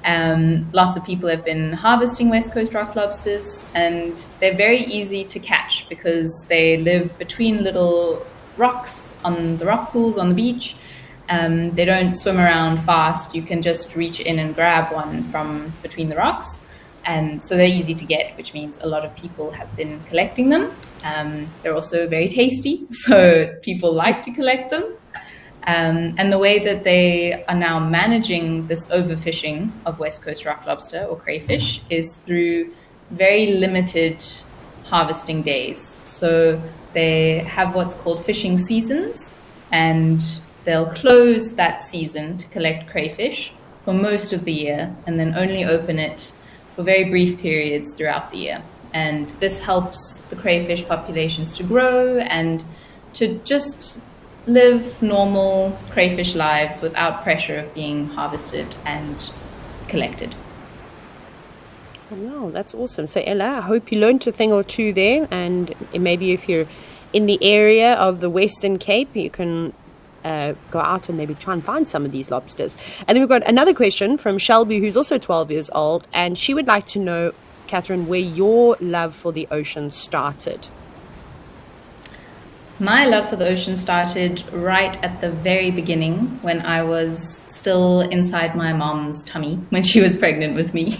Lots of people have been harvesting West Coast rock lobsters, and they're very easy to catch because they live between little rocks on the rock pools on the beach. They don't swim around fast. You can just reach in and grab one from between the rocks. And so they're easy to get, which means a lot of people have been collecting them. They're also very tasty, so people like to collect them. And the way that they are now managing this overfishing of West Coast rock lobster or crayfish is through very limited harvesting days. So they have what's called fishing seasons, and they'll close that season to collect crayfish for most of the year and then only open it for very brief periods throughout the year. And this helps the crayfish populations to grow and to just live normal crayfish lives without pressure of being harvested and collected. Wow, that's awesome. So Ella, I hope you learned a thing or two there, and maybe if you're in the area of the Western Cape, you can go out and maybe try and find some of these lobsters. And then we've got another question from Shelby, who's also 12 years old, and she would like to know, Catherine, where your love for the ocean started. My love for the ocean started right at the very beginning, when I was still inside my mom's tummy when she was pregnant with me.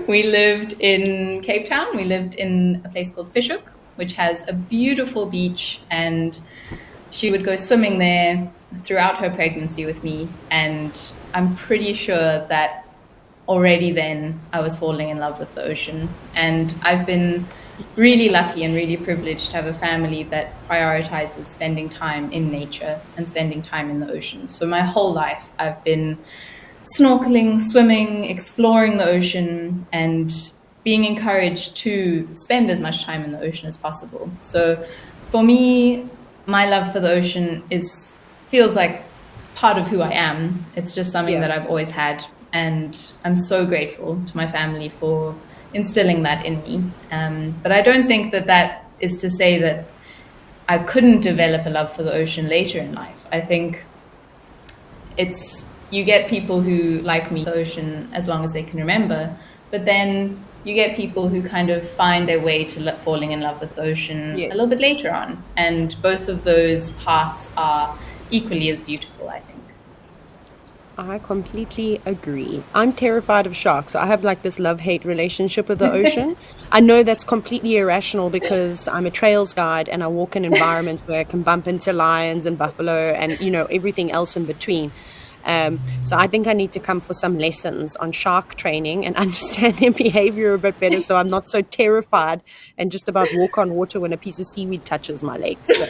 We lived in Cape Town. We lived in a place called Fish Hoek, which has a beautiful beach, and she would go swimming there throughout her pregnancy with me. And I'm pretty sure that already then I was falling in love with the ocean. And I've been really lucky and really privileged to have a family that prioritizes spending time in nature and spending time in the ocean. So my whole life I've been snorkeling, swimming, exploring the ocean, and being encouraged to spend as much time in the ocean as possible. So for me, my love for the ocean feels like part of who I am. It's just something that I've always had, and I'm so grateful to my family for instilling that in me. But I don't think that is to say that I couldn't develop a love for the ocean later in life. I think you get people who like me, the ocean, as long as they can remember, but then you get people who kind of find their way to falling in love with the ocean a little bit later on. And both of those paths are equally as beautiful, I think. I completely agree. I'm terrified of sharks. I have like this love-hate relationship with the ocean. I know that's completely irrational because I'm a trails guide and I walk in environments where I can bump into lions and buffalo and, everything else in between. So I think I need to come for some lessons on shark training and understand their behavior a bit better so I'm not so terrified and just about walk on water when a piece of seaweed touches my leg. So.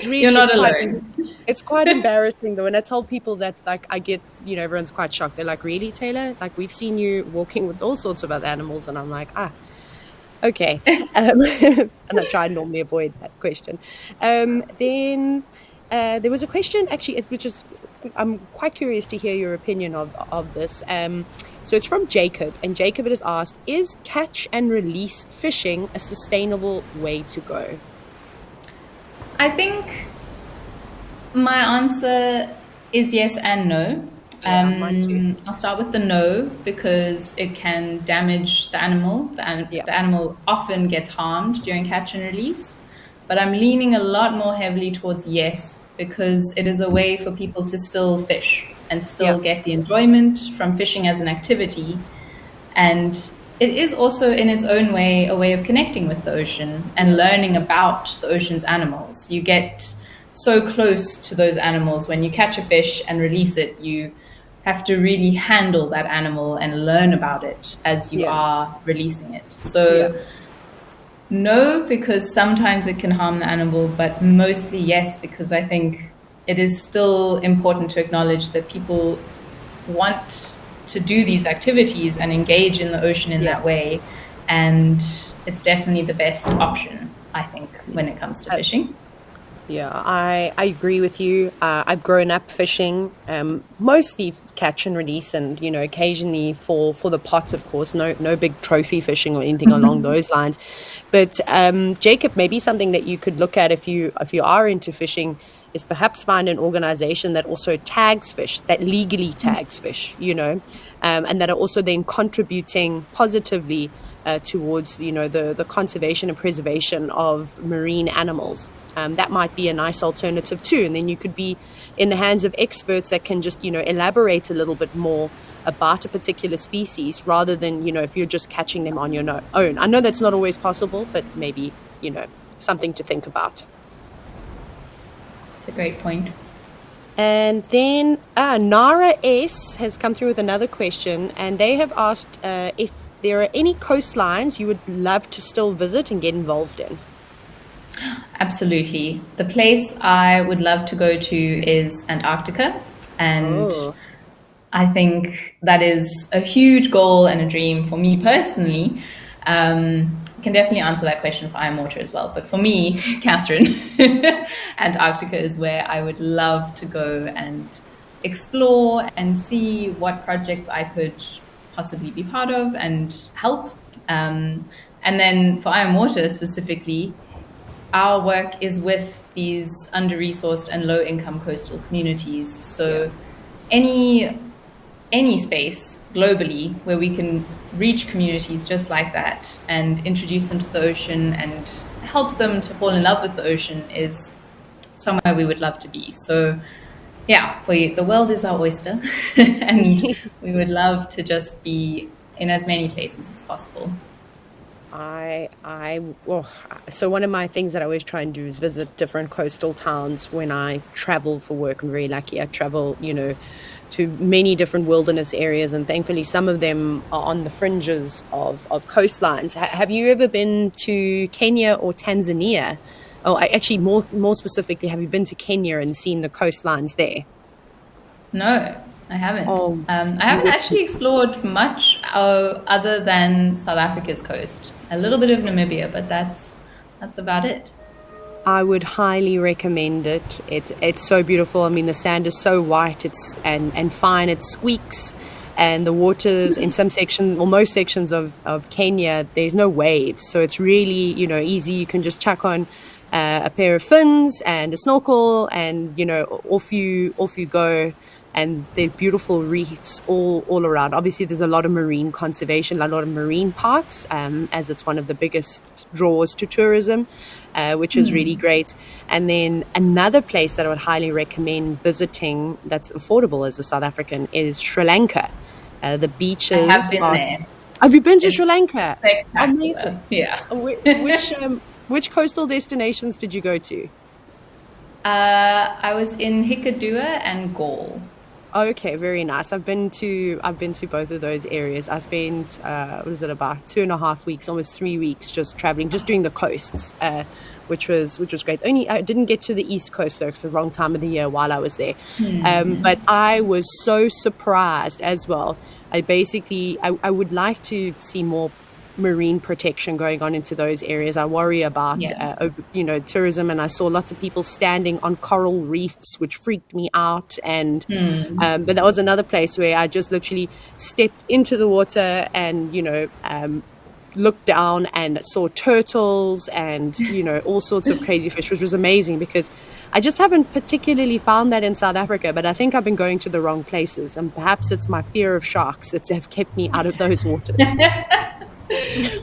You're not alone. It's quite embarrassing though. And I tell people that, like, I get, everyone's quite shocked. They're like, really, Taylor? Like, we've seen you walking with all sorts of other animals. And I'm like, okay. And I try and normally avoid that question. Then there was a question, actually, which is, I'm quite curious to hear your opinion of this. So it's from Jacob. And Jacob has asked, is catch and release fishing a sustainable way to go? I think my answer is yes and no. Mine too. I'll start with the no because it can damage the animal. The animal often gets harmed during catch and release. But I'm leaning a lot more heavily towards yes because it is a way for people to still fish and still get the enjoyment from fishing as an activity. And it is also in its own way a way of connecting with the ocean and learning about the ocean's animals. You get so close to those animals when you catch a fish and release it. You have to really handle that animal and learn about it as you are releasing it. So no, because sometimes it can harm the animal, but mostly yes, because I think it is still important to acknowledge that people want to do these activities and engage in the ocean in that way. And it's definitely the best option, I think, when it comes to fishing. Yeah, I agree with you. I've grown up fishing, mostly catch and release and, occasionally for the pot, of course, no big trophy fishing or anything along those lines. But Jacob, maybe something that you could look at if you are into fishing is perhaps find an organization that also tags fish, that legally tags fish, and that are also then contributing positively towards, the conservation and preservation of marine animals. That might be a nice alternative too. And then you could be in the hands of experts that can just, elaborate a little bit more about a particular species rather than, if you're just catching them on your own. I know that's not always possible, but maybe, something to think about. It's a great point. And then Nara S has come through with another question, and they have asked if there are any coastlines you would love to still visit and get involved in. Absolutely. The place I would love to go to is Antarctica, and I think that is a huge goal and a dream for me personally. I can definitely answer that question for Iron Water as well. But for me, Catherine, Antarctica is where I would love to go and explore and see what projects I could possibly be part of and help. And then for Iron Water specifically, our work is with these under-resourced and low-income coastal communities. So any space globally where we can reach communities just like that and introduce them to the ocean and help them to fall in love with the ocean is somewhere we would love to be. So yeah, the world is our oyster and we would love to just be in as many places as possible. So one of my things that I always try and do is visit different coastal towns when I travel for work. I'm very lucky. I travel, to many different wilderness areas, and thankfully some of them are on the fringes of coastlines. Have you ever been to Kenya or Tanzania? Oh, actually, more specifically, have you been to Kenya and seen the coastlines there? No, I haven't. Oh, I haven't actually explored much other than South Africa's coast. A little bit of Namibia, but that's about it. I would highly recommend it. It's so beautiful. I mean, the sand is so white, and fine. It squeaks, and the waters in some sections, or most sections of Kenya, there's no waves, so it's really easy. You can just chuck on a pair of fins and a snorkel, and off you go. And there are beautiful reefs all around. Obviously, there's a lot of marine conservation, a lot of marine parks, as it's one of the biggest draws to tourism, which is really great. And then another place that I would highly recommend visiting that's affordable as a South African is Sri Lanka. The beaches. I have been there. Have you been to Sri Lanka? Amazing. Yeah. Which coastal destinations did you go to? I was in Hikkaduwa and Galle. Okay, very nice. I've been to both of those areas. I spent about 2.5 weeks, almost 3 weeks, just traveling, just doing the coasts, which was great. Only I didn't get to the East Coast though, because the wrong time of the year while I was there. But I was so surprised as well. I would like to see more marine protection going on into those areas. I worry about tourism, and I saw lots of people standing on coral reefs, which freaked me out. And but that was another place where I just literally stepped into the water and looked down and saw turtles and all sorts of crazy fish, which was amazing because I just haven't particularly found that in South Africa. But I think I've been going to the wrong places, and perhaps it's my fear of sharks that have kept me out of those waters.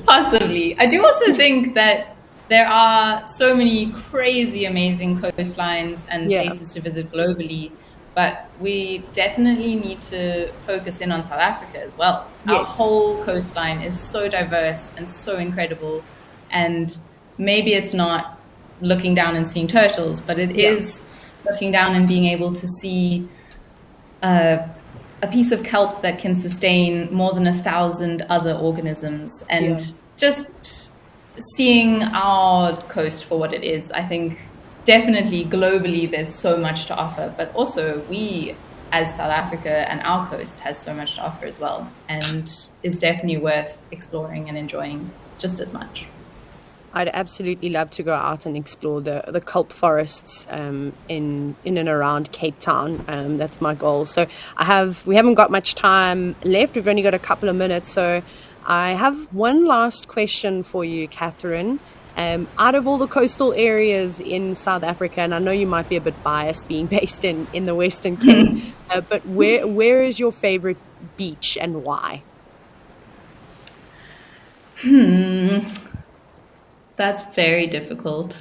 Possibly. I do also think that there are so many crazy, amazing coastlines and places to visit globally, but we definitely need to focus in on South Africa as well. Our whole coastline is so diverse and so incredible, and maybe it's not looking down and seeing turtles, but it is looking down and being able to see a piece of kelp that can sustain more than 1,000 other organisms, and just seeing our coast for what it is. I think definitely globally there's so much to offer, but also we as South Africa and our coast has so much to offer as well, and is definitely worth exploring and enjoying just as much. I'd absolutely love to go out and explore the kelp forests in and around Cape Town. That's my goal. So we haven't got much time left. We've only got a couple of minutes. So I have one last question for you, Catherine. Out of all the coastal areas in South Africa, and I know you might be a bit biased being based in the Western Cape, but where is your favorite beach and why? That's very difficult.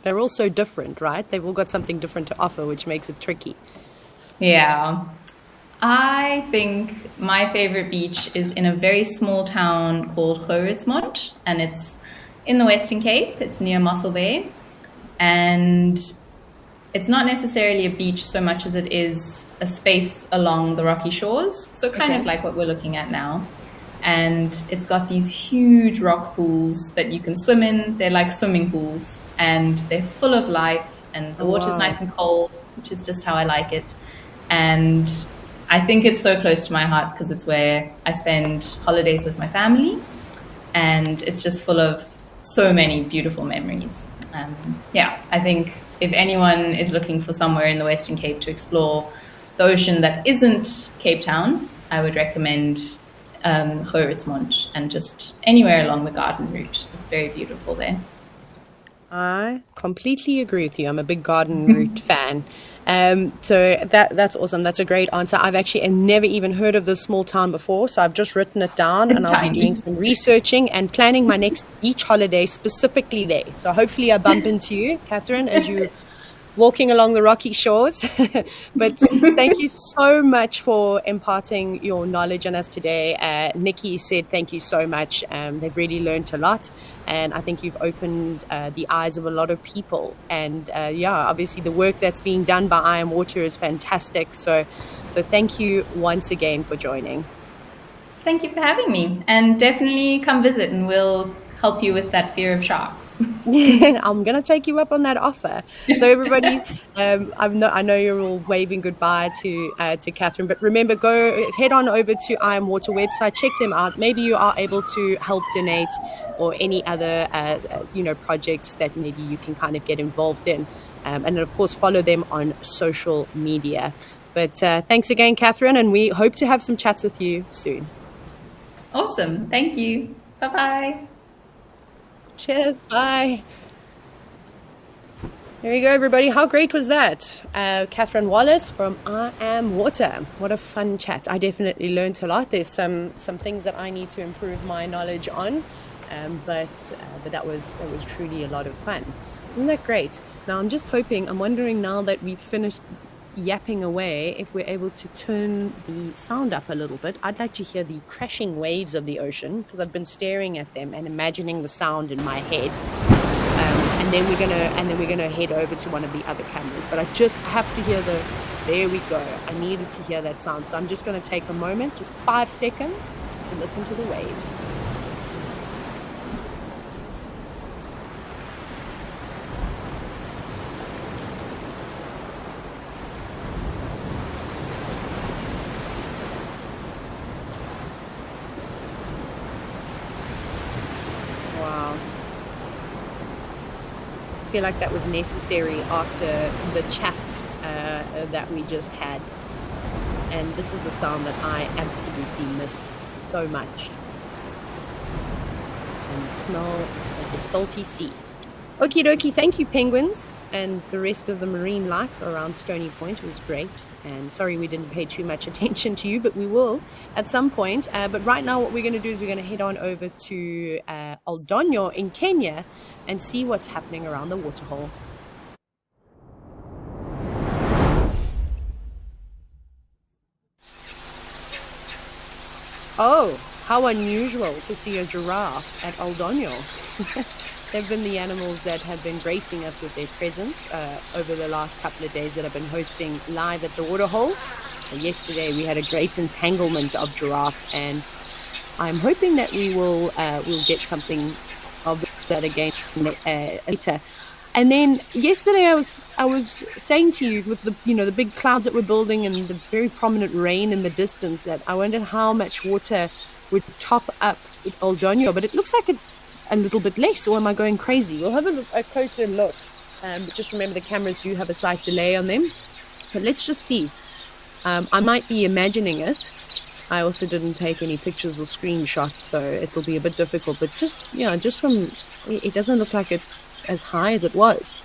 They're all so different, right? They've all got something different to offer, which makes it tricky. Yeah. I think my favorite beach is in a very small town called Grootmont, and it's in the Western Cape. It's near Mossel Bay. And it's not necessarily a beach so much as it is a space along the rocky shores. So kind of like what we're looking at now. And it's got these huge rock pools that you can swim in. They're like swimming pools, and they're full of life, and the water's nice and cold, which is just how I like it. And I think it's so close to my heart because it's where I spend holidays with my family, and it's just full of so many beautiful memories. I think if anyone is looking for somewhere in the Western Cape to explore the ocean that isn't Cape Town, I would recommend Grootmont, and just anywhere along the garden route. It's very beautiful there. I completely agree with you. I'm a big garden route fan. So that's awesome. That's a great answer. I've actually never even heard of this small town before, so I've just written it down, and I'll be doing some researching and planning my next beach holiday specifically there. So hopefully I bump into you, Catherine, as you walking along the rocky shores. But thank you so much for imparting your knowledge on us today. Nikki said thank you so much. They've really learned a lot, and I think you've opened the eyes of a lot of people. And obviously the work that's being done by I Am Water is fantastic. So thank you once again for joining. Thank you for having me, and definitely come visit and we'll help you with that fear of sharks. I'm going to take you up on that offer. So everybody, I know you're all waving goodbye to Catherine, but remember, head on over to I Am Water website, check them out. Maybe you are able to help donate or any other projects that maybe you can kind of get involved in, and then of course follow them on social media. But thanks again, Catherine, and we hope to have some chats with you soon. Awesome. Thank you. Bye-bye. Cheers. Bye. There you go, everybody. How great was that? Catherine Wallace from I Am Water. What a fun chat. I definitely learned a lot. There's some things that I need to improve my knowledge on, but that was truly a lot of fun. Isn't that great? Now I'm wondering now that we've finished yapping away, if we're able to turn the sound up a little bit. I'd like to hear the crashing waves of the ocean, because I've been staring at them and imagining the sound in my head. And then we're gonna head over to one of the other cameras. But I just have to hear there we go. I needed to hear that sound. So I'm just gonna take a moment, just 5 seconds, to listen to the waves. Wow. I feel like that was necessary after the chat that we just had. And this is the sound that I absolutely miss so much. And the smell of the salty sea. Okie dokie, thank you, penguins, and the rest of the marine life around Stony Point. It was great. And sorry we didn't pay too much attention to you, but we will at some point. But right now what we're going to do is we're going to head on over to Oldonyo in Kenya and see what's happening around the Waterhole. Oh, how unusual to see a giraffe at Oldonyo. They've been the animals that have been gracing us with their presence over the last couple of days that I've been hosting live at the Waterhole. Yesterday we had a great entanglement of giraffe, and I'm hoping that we'll get something of that again later. And then yesterday I was saying to you, with the big clouds that we're building and the very prominent rain in the distance, that I wondered how much water would top up at Oldonyo, but it looks like it's a little bit less, or am I going crazy? We'll have a closer look. But just remember the cameras do have a slight delay on them. But let's just see. I might be imagining it. I also didn't take any pictures or screenshots, so it'll be a bit difficult. But just from, it doesn't look like it's as high as it was.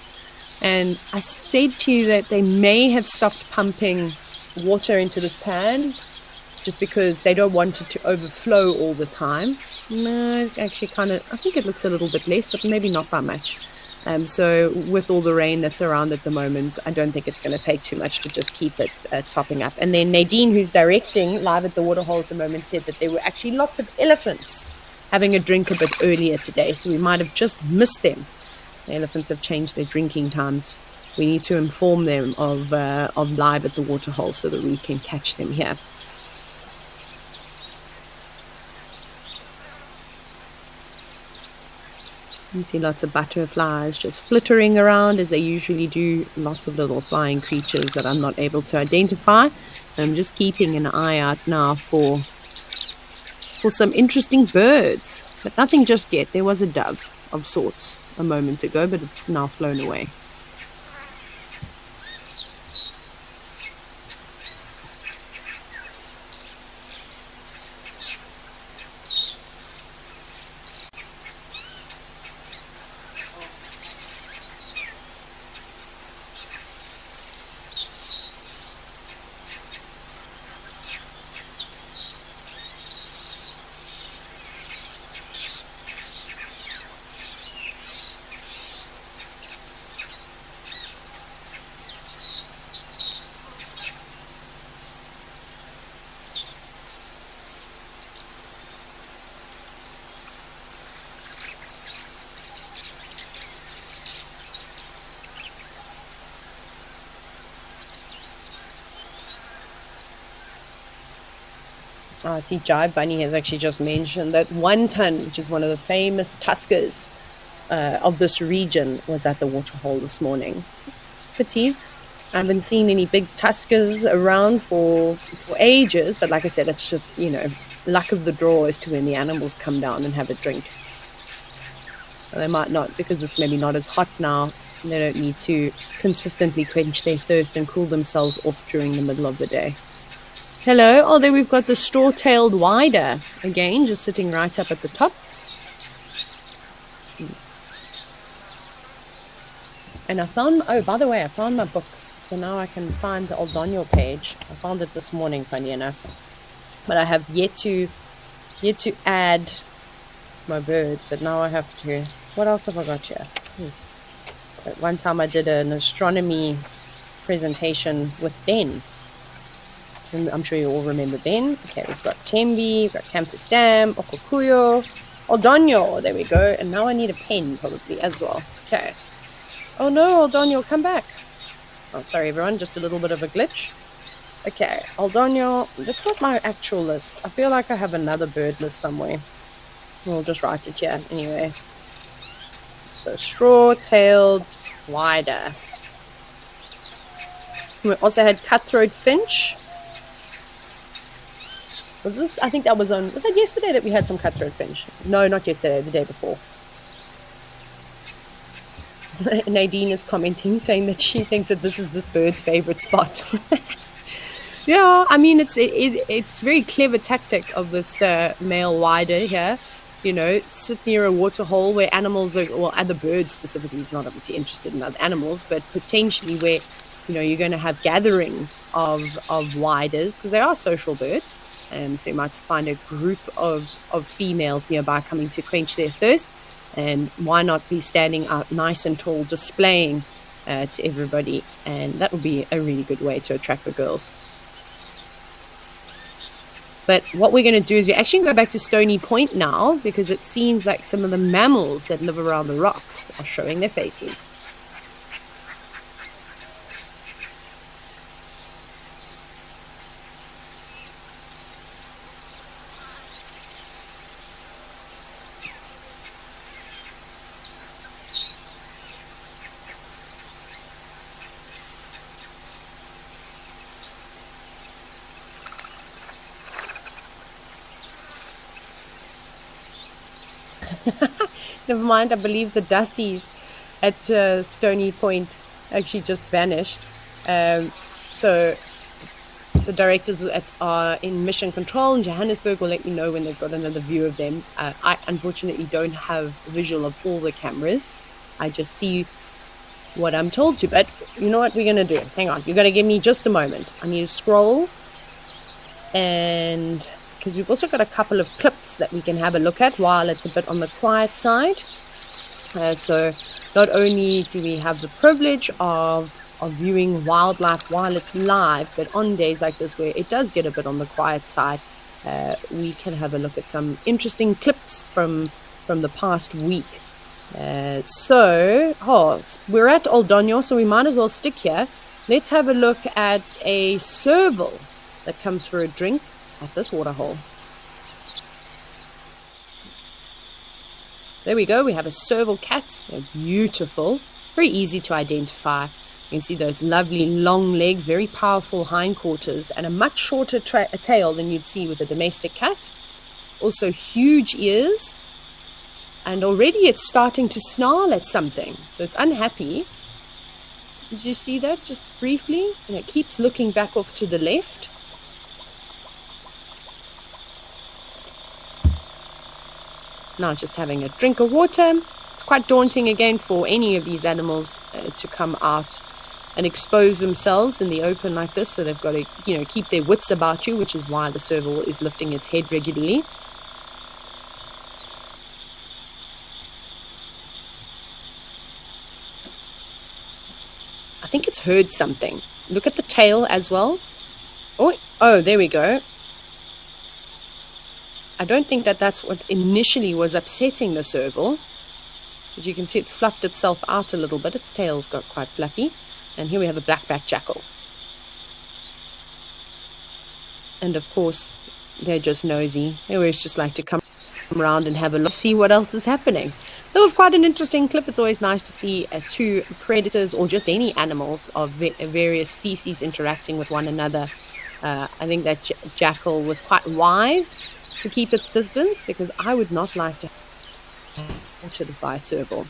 And I said to you that they may have stopped pumping water into this pond just because they don't want it to overflow all the time. No, actually I think it looks a little bit less, but maybe not by much. So with all the rain that's around at the moment, I don't think it's going to take too much to just keep it topping up. And then Nadine, who's directing live at the Waterhole at the moment, said that there were actually lots of elephants having a drink a bit earlier today, so we might have just missed them. The elephants have changed their drinking times. We need to inform them of live at the Waterhole so that we can catch them here. You can see lots of butterflies just flittering around as they usually do. Lots of little flying creatures that I'm not able to identify. I'm just keeping an eye out now for some interesting birds, but nothing just yet. There was a dove of sorts a moment ago, but it's now flown away. I see Jive Bunny has actually just mentioned that 1 ton, which is one of the famous tuskers of this region, was at the Waterhole this morning. Pity. I haven't seen any big tuskers around for ages, but like I said, it's just, luck of the draw as to when the animals come down and have a drink. They might not, because it's maybe not as hot now. They don't need to consistently quench their thirst and cool themselves off during the middle of the day. Hello. Oh, there we've got the straw-tailed wider again, just sitting right up at the top. And I found, oh, by the way, I found my book. So now I can find the Old Daniel page. I found it this morning, funny enough. But I have yet to add my birds, but now I have to. What else have I got here? Yes. At one time I did an astronomy presentation with Ben. And I'm sure you all remember Ben. Okay, we've got Tembi, we've got Campus Dam, Okokuyo, Oldonyo. There we go. And now I need a pen probably as well. Okay. Oh no, Oldonyo, come back. Oh, sorry everyone, just a little bit of a glitch. Okay, Oldonyo, that's not my actual list. I feel like I have another bird list somewhere. We'll just write it here anyway. So straw-tailed wider. We also had cutthroat finch. Was that yesterday that we had some cutthroat finch? No, not yesterday, the day before. Nadine is commenting, saying that she thinks that this is this bird's favorite spot. Yeah, I mean, it's very clever tactic of this male wider here. Sit near a waterhole where animals are, well, other birds specifically, he's not obviously interested in other animals, but potentially where, you're going to have gatherings of widers, because they are social birds. So you might find a group of females nearby coming to quench their thirst. And why not be standing out nice and tall, displaying to everybody? And that would be a really good way to attract the girls. But what we're going to do is we're actually going to go back to Stony Point now, because it seems like some of the mammals that live around the rocks are showing their faces. Never mind, I believe the Dussies at Stony Point actually just vanished. So the directors are in mission control in Johannesburg will let me know when they've got another view of them. I unfortunately don't have a visual of all the cameras. I just see what I'm told to. But you know what we're going to do? Hang on, you've got to give me just a moment. I need to scroll, and because we've also got a couple of clips that we can have a look at while it's a bit on the quiet side. So not only do we have the privilege of viewing wildlife while it's live, but on days like this where it does get a bit on the quiet side, we can have a look at some interesting clips from the past week. We're at Old Donyo, so we might as well stick here. Let's have a look at a serval that comes for a drink at this waterhole. There we go. We have a serval cat. They're beautiful, very easy to identify. You can see those lovely long legs, very powerful hindquarters, and a much shorter tail than you'd see with a domestic cat. Also huge ears, and already it's starting to snarl at something, so it's unhappy. Did you see that just briefly? And it keeps looking back off to the left. Now just having a drink of water. It's quite daunting again for any of these animals to come out and expose themselves in the open like this. So they've got to, keep their wits about you, which is why the serval is lifting its head regularly. I think it's heard something. Look at the tail as well. Oh, there we go. I don't think that's what initially was upsetting the serval. As you can see, it's fluffed itself out a little bit. Its tail's got quite fluffy. And here we have a black-backed jackal. And of course, They're just nosy. They always just like to come around and have a look, see what else is happening. That was quite an interesting clip. It's always nice to see two predators or just any animals of various species interacting with one another. I think that jackal was quite wise to keep its distance, because I would not like to have tortured by a serval.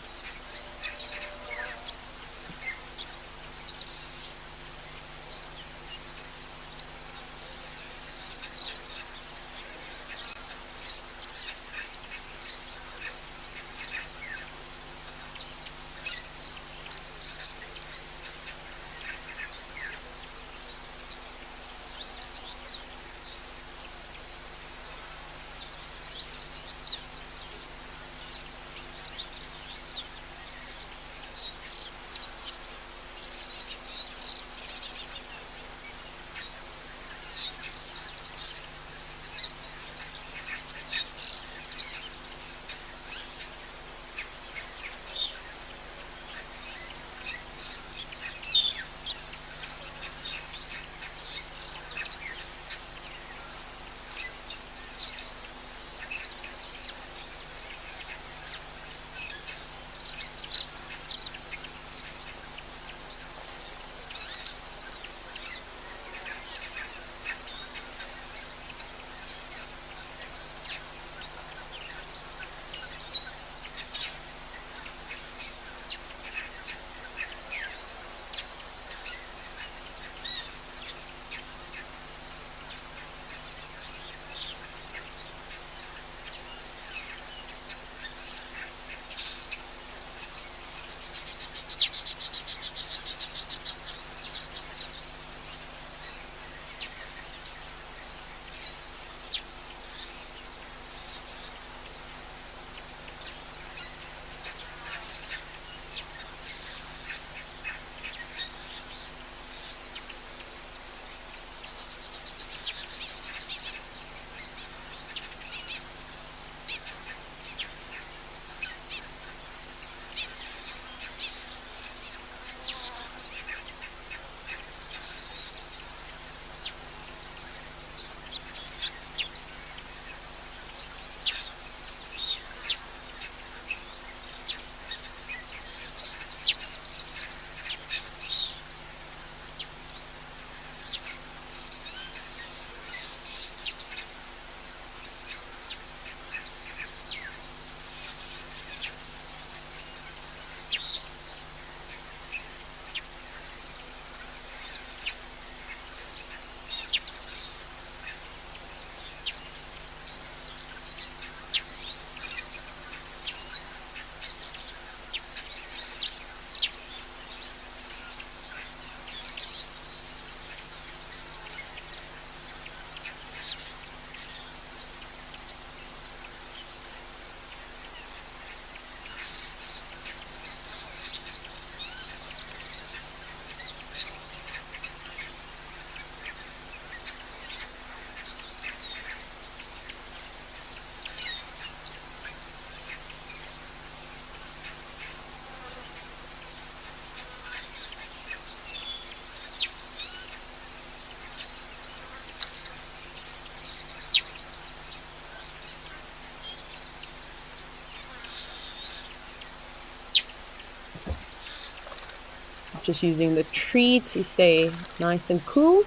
Just using the tree to stay nice and cool.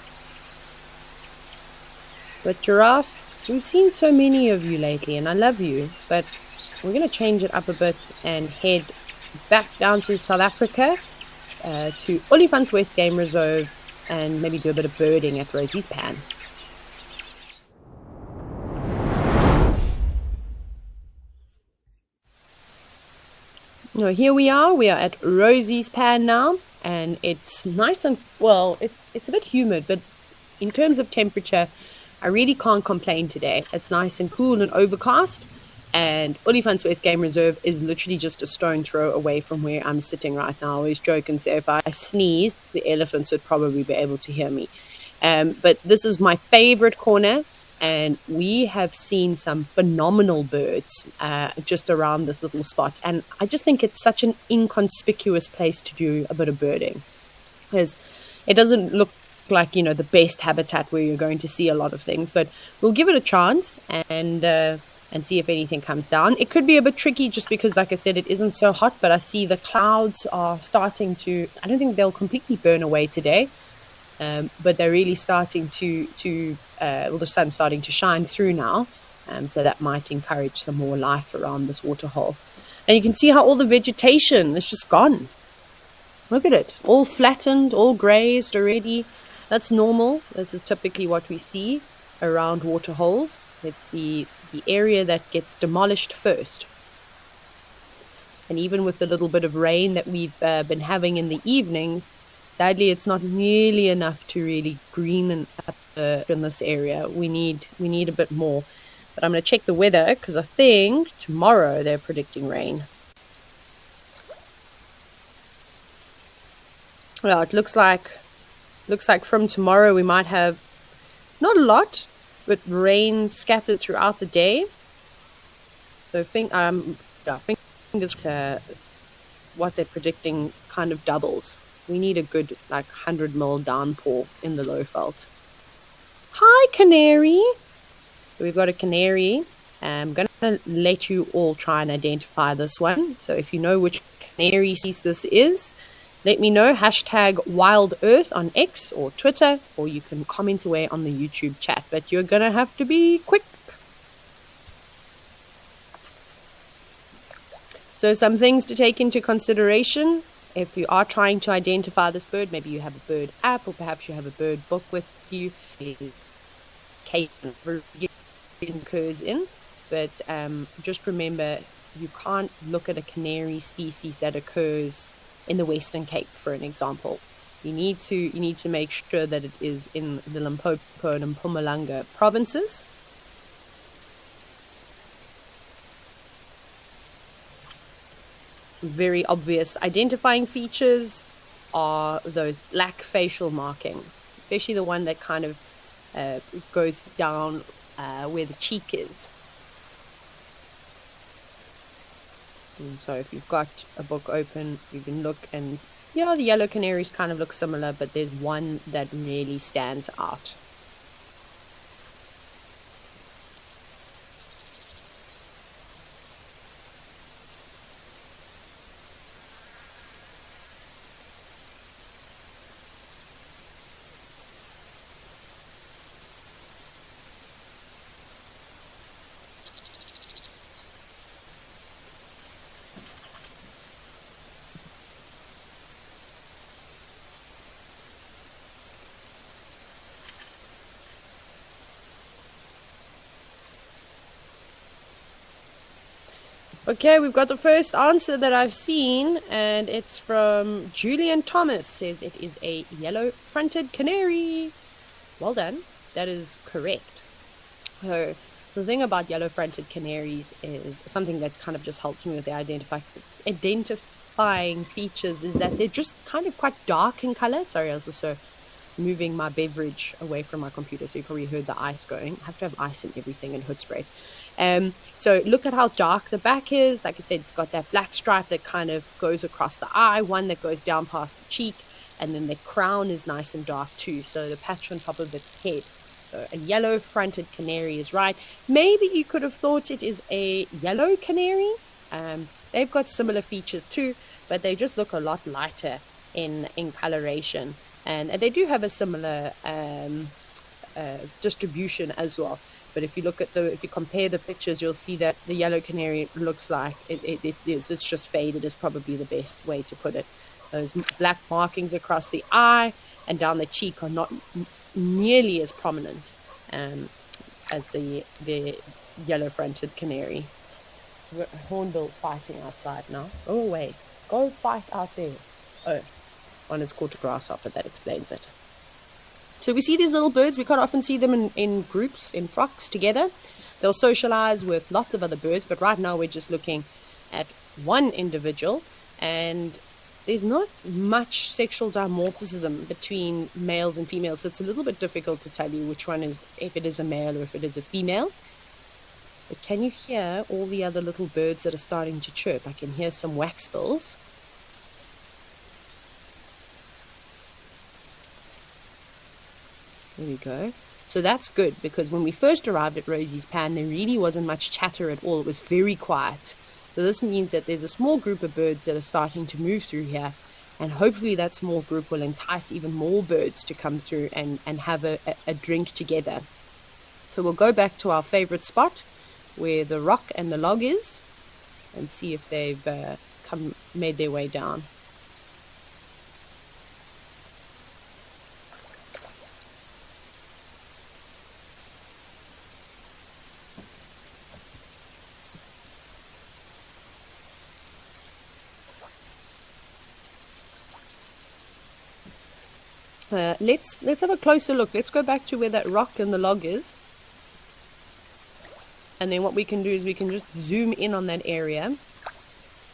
But giraffe, we've seen so many of you lately, and I love you, but we're going to change it up a bit and head back down to South Africa, to Olifants West Game Reserve, and maybe do a bit of birding at Rosie's Pan. Here we are at Rosie's Pan now, and it's nice and, well, it's a bit humid, but in terms of temperature, I really can't complain today. It's nice and cool and overcast, and Olifants West Game Reserve is literally just a stone throw away from where I'm sitting right now. I always joke and say if I sneeze, the elephants would probably be able to hear me. But this is my favorite corner, and we have seen some phenomenal birds just around this little spot. And I just think it's such an inconspicuous place to do a bit of birding, because it doesn't look like, you know, the best habitat where you're going to see a lot of things, but we'll give it a chance and see if anything comes down. It could be a bit tricky just because, like I said, it isn't so hot, but I see the clouds are starting to, I don't think they'll completely burn away today, but they're really starting well, the sun's starting to shine through now, so that might encourage some more life around this waterhole. And you can see how all the vegetation is just gone. Look at it, all flattened, all grazed already. That's normal. This is typically what we see around waterholes. It's the area that gets demolished first. And even with the little bit of rain that we've been having in the evenings, sadly, it's not nearly enough to really green up in this area. We need a bit more. But I'm going to check the weather because I think tomorrow they're predicting rain. Well, it looks like from tomorrow we might have not a lot, but rain scattered throughout the day. So I think what they're predicting kind of doubles. We need a good 100 mil downpour in the Lowveld. Hi, canary. So we've got a canary. I'm going to let you all try and identify this one. So if you know which canary species this is, let me know. Hashtag WildEarth on X or Twitter, or you can comment away on the YouTube chat. But you're going to have to be quick. So some things to take into consideration if you are trying to identify this bird. Maybe you have a bird app, or perhaps you have a bird book with you. Cape occurs in, but just remember, you can't look at a canary species that occurs in the Western Cape, for an example. You need to make sure that it is in the Limpopo and Mpumalanga provinces. Very obvious identifying features are those black facial markings, especially the one that kind of goes down where the cheek is. And so if you've got a book open, you can look, and yeah, the yellow canaries kind of look similar, but there's one that really stands out. Okay, we've got the first answer that I've seen, and it's from Julian Thomas. Says it is a yellow-fronted canary. Well done. That is correct. So the thing about yellow-fronted canaries is something that kind of just helps me with the identifying features is that they're just kind of quite dark in color. Sorry, I was also moving my beverage away from my computer, so you probably heard the ice going. I have to have ice in everything and hood spray. So look at how dark the back is. Like I said, it's got that black stripe that kind of goes across the eye, one that goes down past the cheek, and then the crown is nice and dark too, so the patch on top of its head. So a yellow-fronted canary is right. Maybe you could have thought it is a yellow canary. They've got similar features too, but they just look a lot lighter in coloration, and they do have a similar distribution as well. But if you look at if you compare the pictures, you'll see that the yellow canary looks like it's just faded is probably the best way to put it. Those black markings across the eye and down the cheek are not nearly as prominent as the yellow-fronted canary. Hornbill's fighting outside now. Go away. Go fight out there. Oh, one has caught a grasshopper. That explains it. So we see these little birds. We quite often see them in groups, in flocks together. They'll socialize with lots of other birds, but right now we're just looking at one individual, and there's not much sexual dimorphism between males and females, so it's a little bit difficult to tell you which one is, if it is a male or if it is a female. But can you hear all the other little birds that are starting to chirp? I can hear some waxbills. There we go. So that's good, because when we first arrived at Rosie's pan, there really wasn't much chatter at all. It was very quiet. So this means that there's a small group of birds that are starting to move through here. And hopefully that small group will entice even more birds to come through and have a drink together. So we'll go back to our favorite spot where the rock and the log is and see if they've made their way down. Let's have a closer look. Let's go back to where that rock and the log is. And then what we can do is we can just zoom in on that area.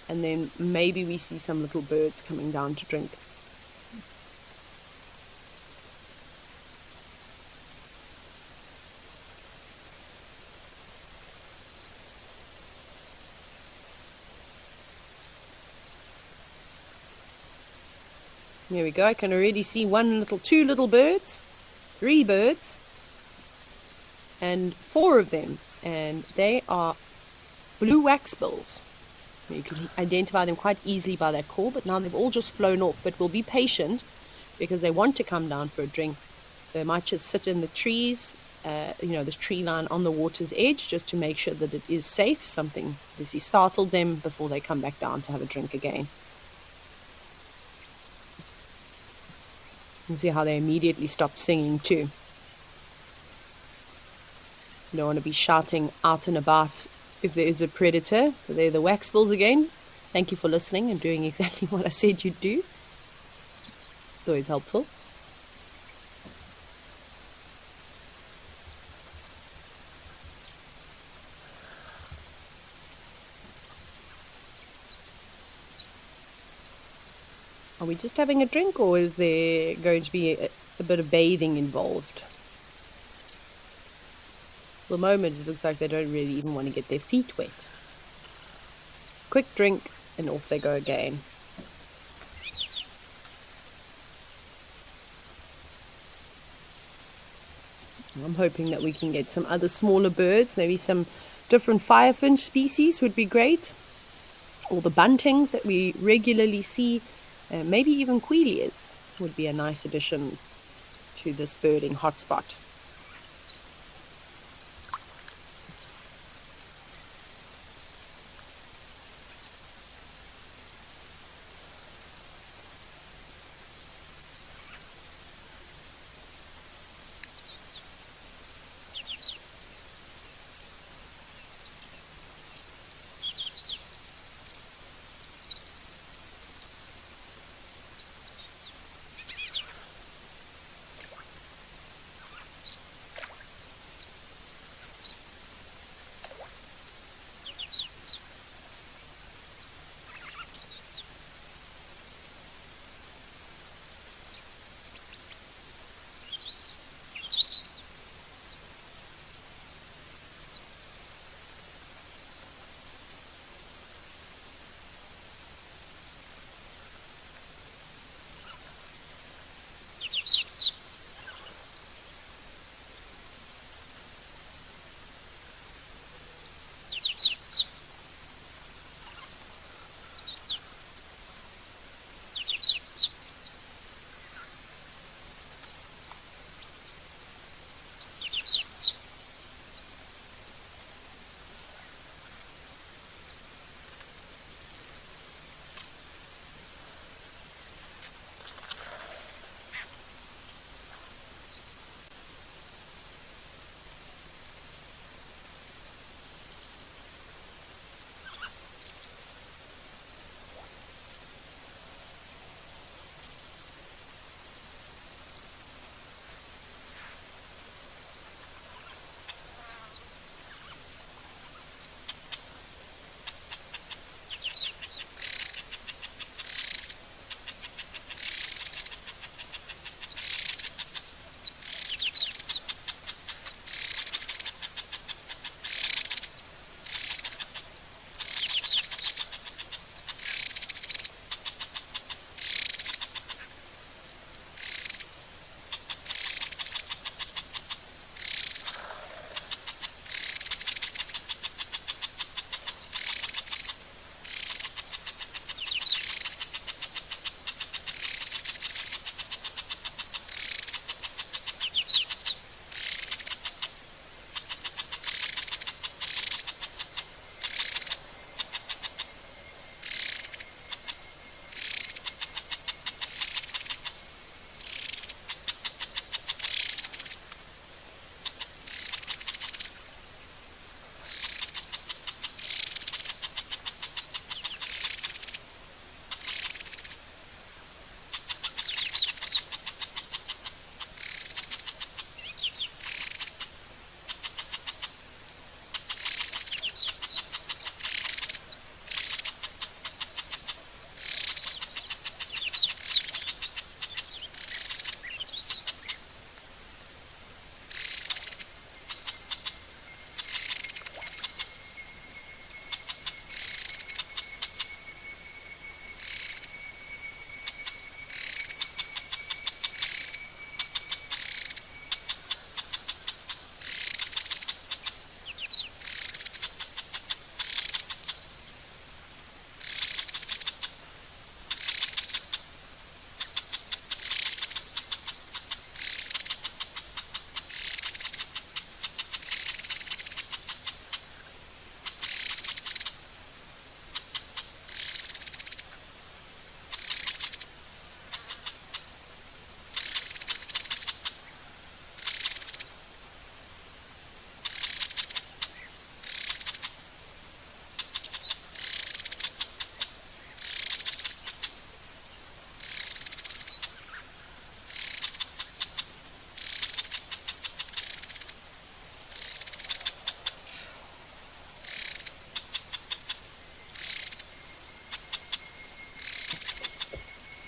And then maybe we see some little birds coming down to drink. There we go. I can already see two little birds, 3 birds, and 4 of them. And they are blue waxbills. You can identify them quite easily by that call, but now they've all just flown off. But we'll be patient because they want to come down for a drink. They might just sit in the trees, this tree line on the water's edge, just to make sure that it is safe. Something obviously startled them before they come back down to have a drink again. You can see how they immediately stopped singing too. You don't want to be shouting out and about if there is a predator. So they're the waxbills again. Thank you for listening and doing exactly what I said you'd do. It's always helpful. Are we just having a drink, or is there going to be a bit of bathing involved? For the moment, it looks like they don't really even want to get their feet wet. Quick drink, and off they go again. I'm hoping that we can get some other smaller birds, maybe some different firefinch species would be great. Or the buntings that we regularly see. Maybe even quelias would be a nice addition to this birding hotspot.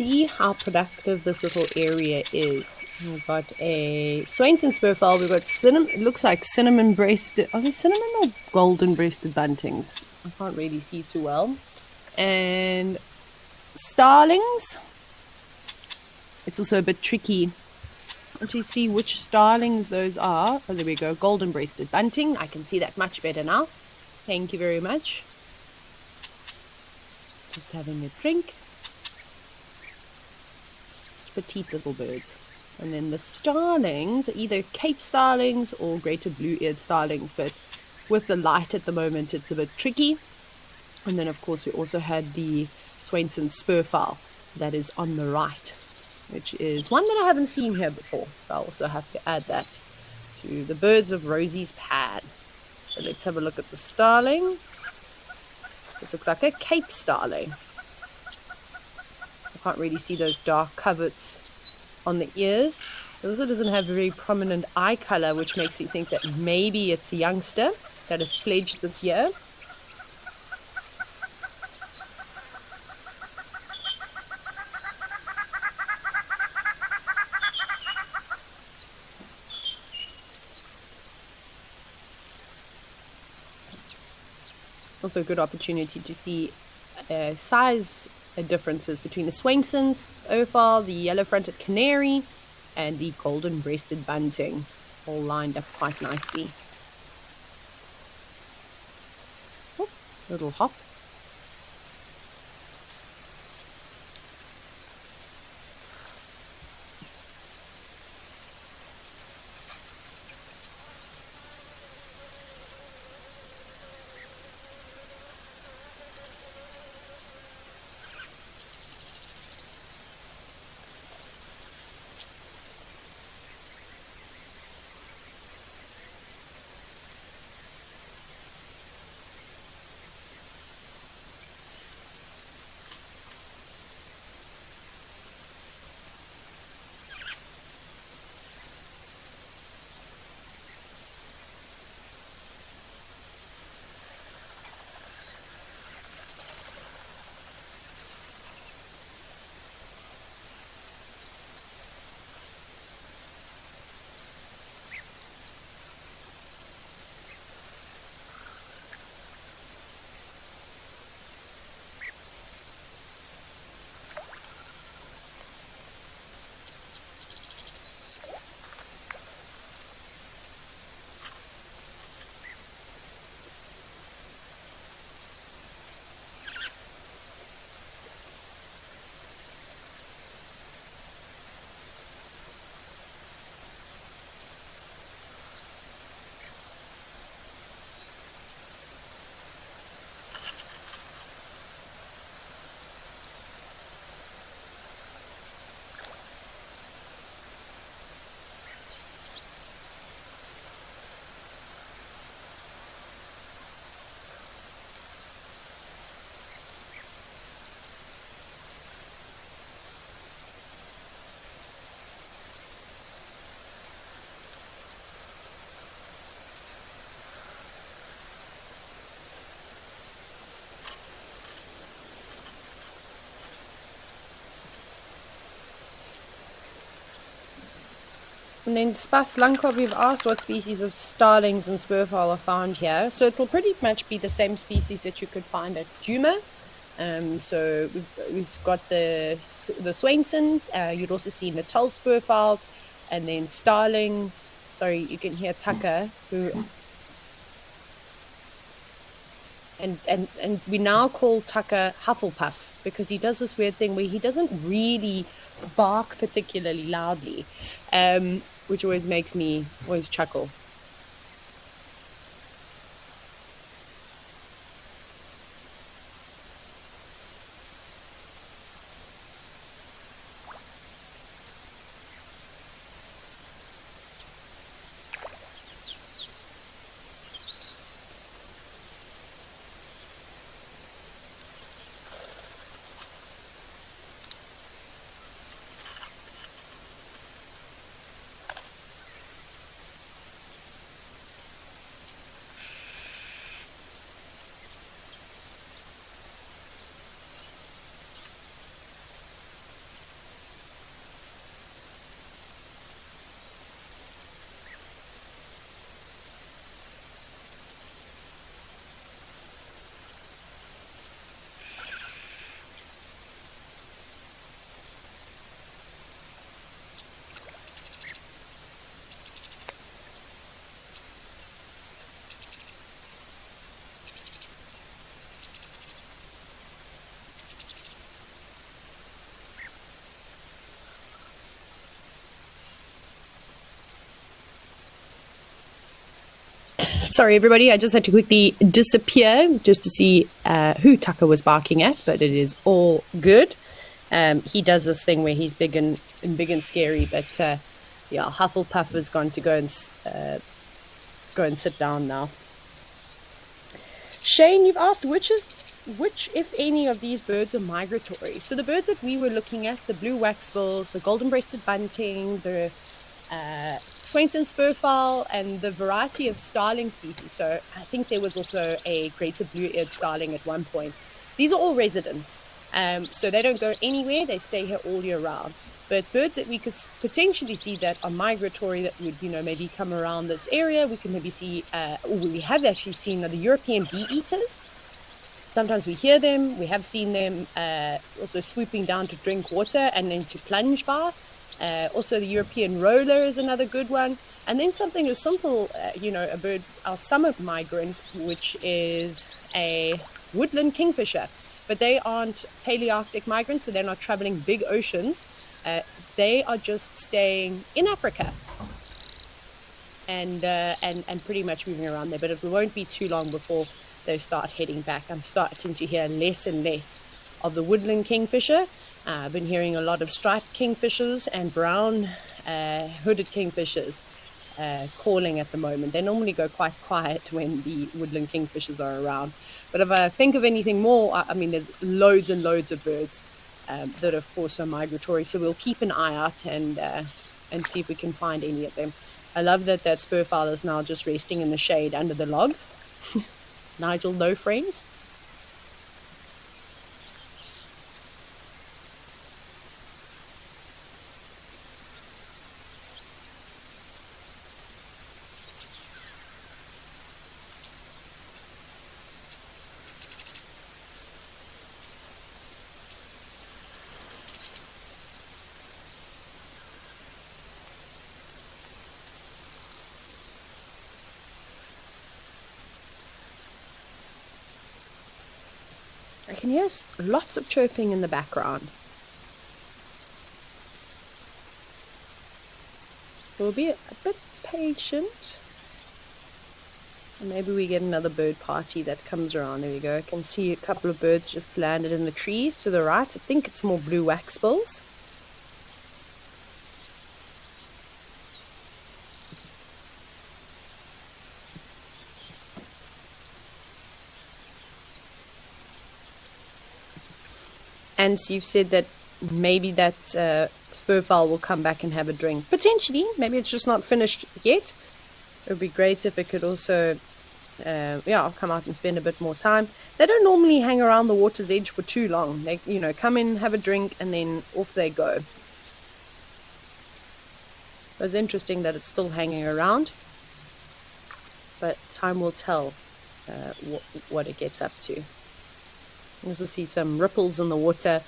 see how productive this little area is. We've got a Swainson spurfowl. We've got cinnamon. It looks like cinnamon breasted. Are they cinnamon or golden breasted buntings? I can't really see too well. And starlings. It's also a bit tricky to see which starlings those are. Oh, there we go. Golden breasted bunting. I can see that much better now. Thank you very much. Just having a drink. Petite little birds. And then the starlings are either Cape starlings or greater blue-eared starlings, but with the light at the moment it's a bit tricky. And then of course we also had the Swainson spurfowl that is on the right, which is one that I haven't seen here before, so I'll also have to add that to the birds of Rosie's pad. So let's have a look at the starling. This looks like a Cape starling. I can't really see those dark coverts on the ears. It also doesn't have very prominent eye color, which makes me think that maybe it's a youngster that has fledged this year. Also a good opportunity to see size differences between the Swainson's spurfowl, the yellow-fronted canary, and the golden-breasted bunting, all lined up quite nicely. Oh, little hop. And then Spas Lankov, we've asked what species of starlings and spurfowl are found here. So it will pretty much be the same species that you could find at Djuma. So we've got the Swainsons. You'd also see Natal spurfowls, and then starlings. Sorry, you can hear Tucker, who and we now call Tucker Hufflepuff because he does this weird thing where he doesn't really bark particularly loudly, which always makes me chuckle. Sorry, everybody. I just had to quickly disappear just to see who Tucker was barking at, but it is all good. He does this thing where he's big and scary, but yeah, Hufflepuff is going to go and sit down now. Shane, you've asked which, if any, of these birds are migratory. So the birds that we were looking at, the blue waxbills, the golden-breasted bunting, the Swainson's spurfowl, and the variety of starling species. So I think there was also a greater blue-eared starling at one point. These are all residents, so they don't go anywhere. They stay here all year round. But birds that we could potentially see that are migratory, that would, maybe come around this area, we can maybe see, or we have actually seen, the European bee eaters. Sometimes we hear them. We have seen them also swooping down to drink water and then to plunge bar. Also, the European roller is another good one. And then something as simple, a bird, our summer migrant, which is a woodland kingfisher. But they aren't Palearctic migrants, so they're not traveling big oceans. They are just staying in Africa and pretty much moving around there. But it won't be too long before they start heading back. I'm starting to hear less and less of the woodland kingfisher. I've been hearing a lot of striped kingfishers and brown hooded kingfishers calling at the moment. They normally go quite quiet when the woodland kingfishers are around. But if I think of anything more, there's loads and loads of birds that, of course, are migratory. So we'll keep an eye out and see if we can find any of them. I love that spurfowl is now just resting in the shade under the log. Nigel, no friends? I can hear lots of chirping in the background. We'll be a bit patient. And maybe we get another bird party that comes around. There we go. I can see a couple of birds just landed in the trees to the right. I think it's more blue waxbills. And so you've said that maybe that spurfowl will come back and have a drink. Potentially. Maybe it's just not finished yet. It would be great if it could also, come out and spend a bit more time. They don't normally hang around the water's edge for too long. They, come in, have a drink, and then off they go. It was interesting that it's still hanging around. But time will tell what it gets up to. You also see some ripples in the water,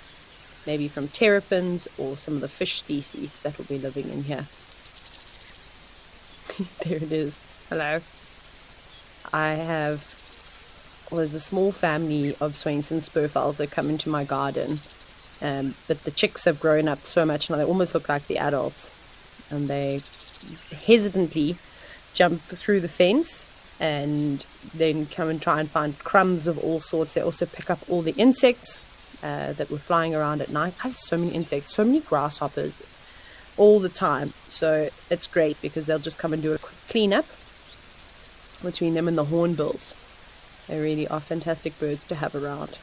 maybe from terrapins or some of the fish species that will be living in here. There it is. Hello. There's a small family of Swainson's spurfowls that come into my garden, but the chicks have grown up so much now they almost look like the adults, and they hesitantly jump through the fence and then come and try and find crumbs of all sorts. They also pick up all the insects that were flying around at night. I have so many insects, so many grasshoppers all the time. So it's great because they'll just come and do a quick cleanup between them and the hornbills. They really are fantastic birds to have around.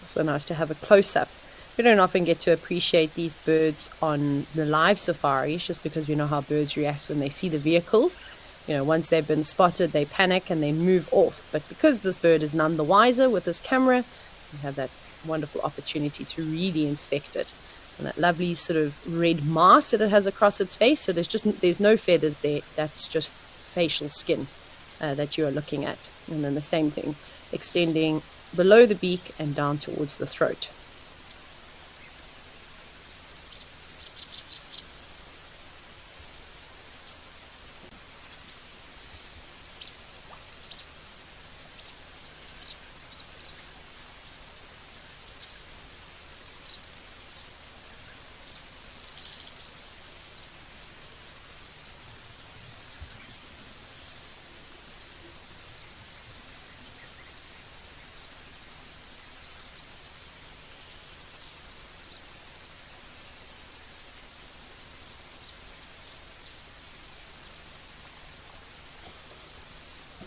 Also nice to have a close-up. We don't often get to appreciate these birds on the live safaris just because we know how birds react when they see the vehicles. Once they've been spotted, they panic and they move off. But because this bird is none the wiser with this camera, we have that wonderful opportunity to really inspect it. And that lovely sort of red mask that it has across its face. So there's no feathers there. That's just facial skin that you are looking at. And then the same thing, extending below the beak and down towards the throat.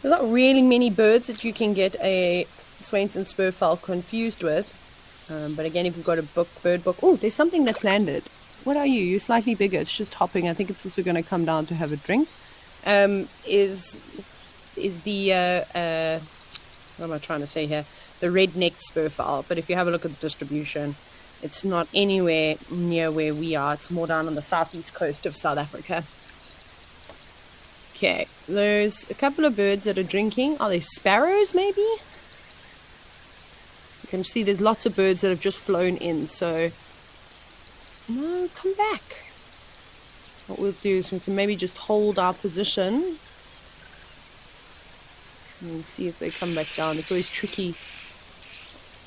There's not really many birds that you can get a Swainson spurfowl confused with. But again, if you've got a bird book, oh, there's something that's landed. What are you? You're slightly bigger. It's just hopping. I think it's also going to come down to have a drink. Is the what am I trying to say here? The red-necked spurfowl. But if you have a look at the distribution, it's not anywhere near where we are. It's more down on the southeast coast of South Africa. Okay, there's a couple of birds that are drinking. Are they sparrows, maybe? You can see there's lots of birds that have just flown in, so... No, come back. What we'll do is we can maybe just hold our position and see if they come back down. It's always tricky.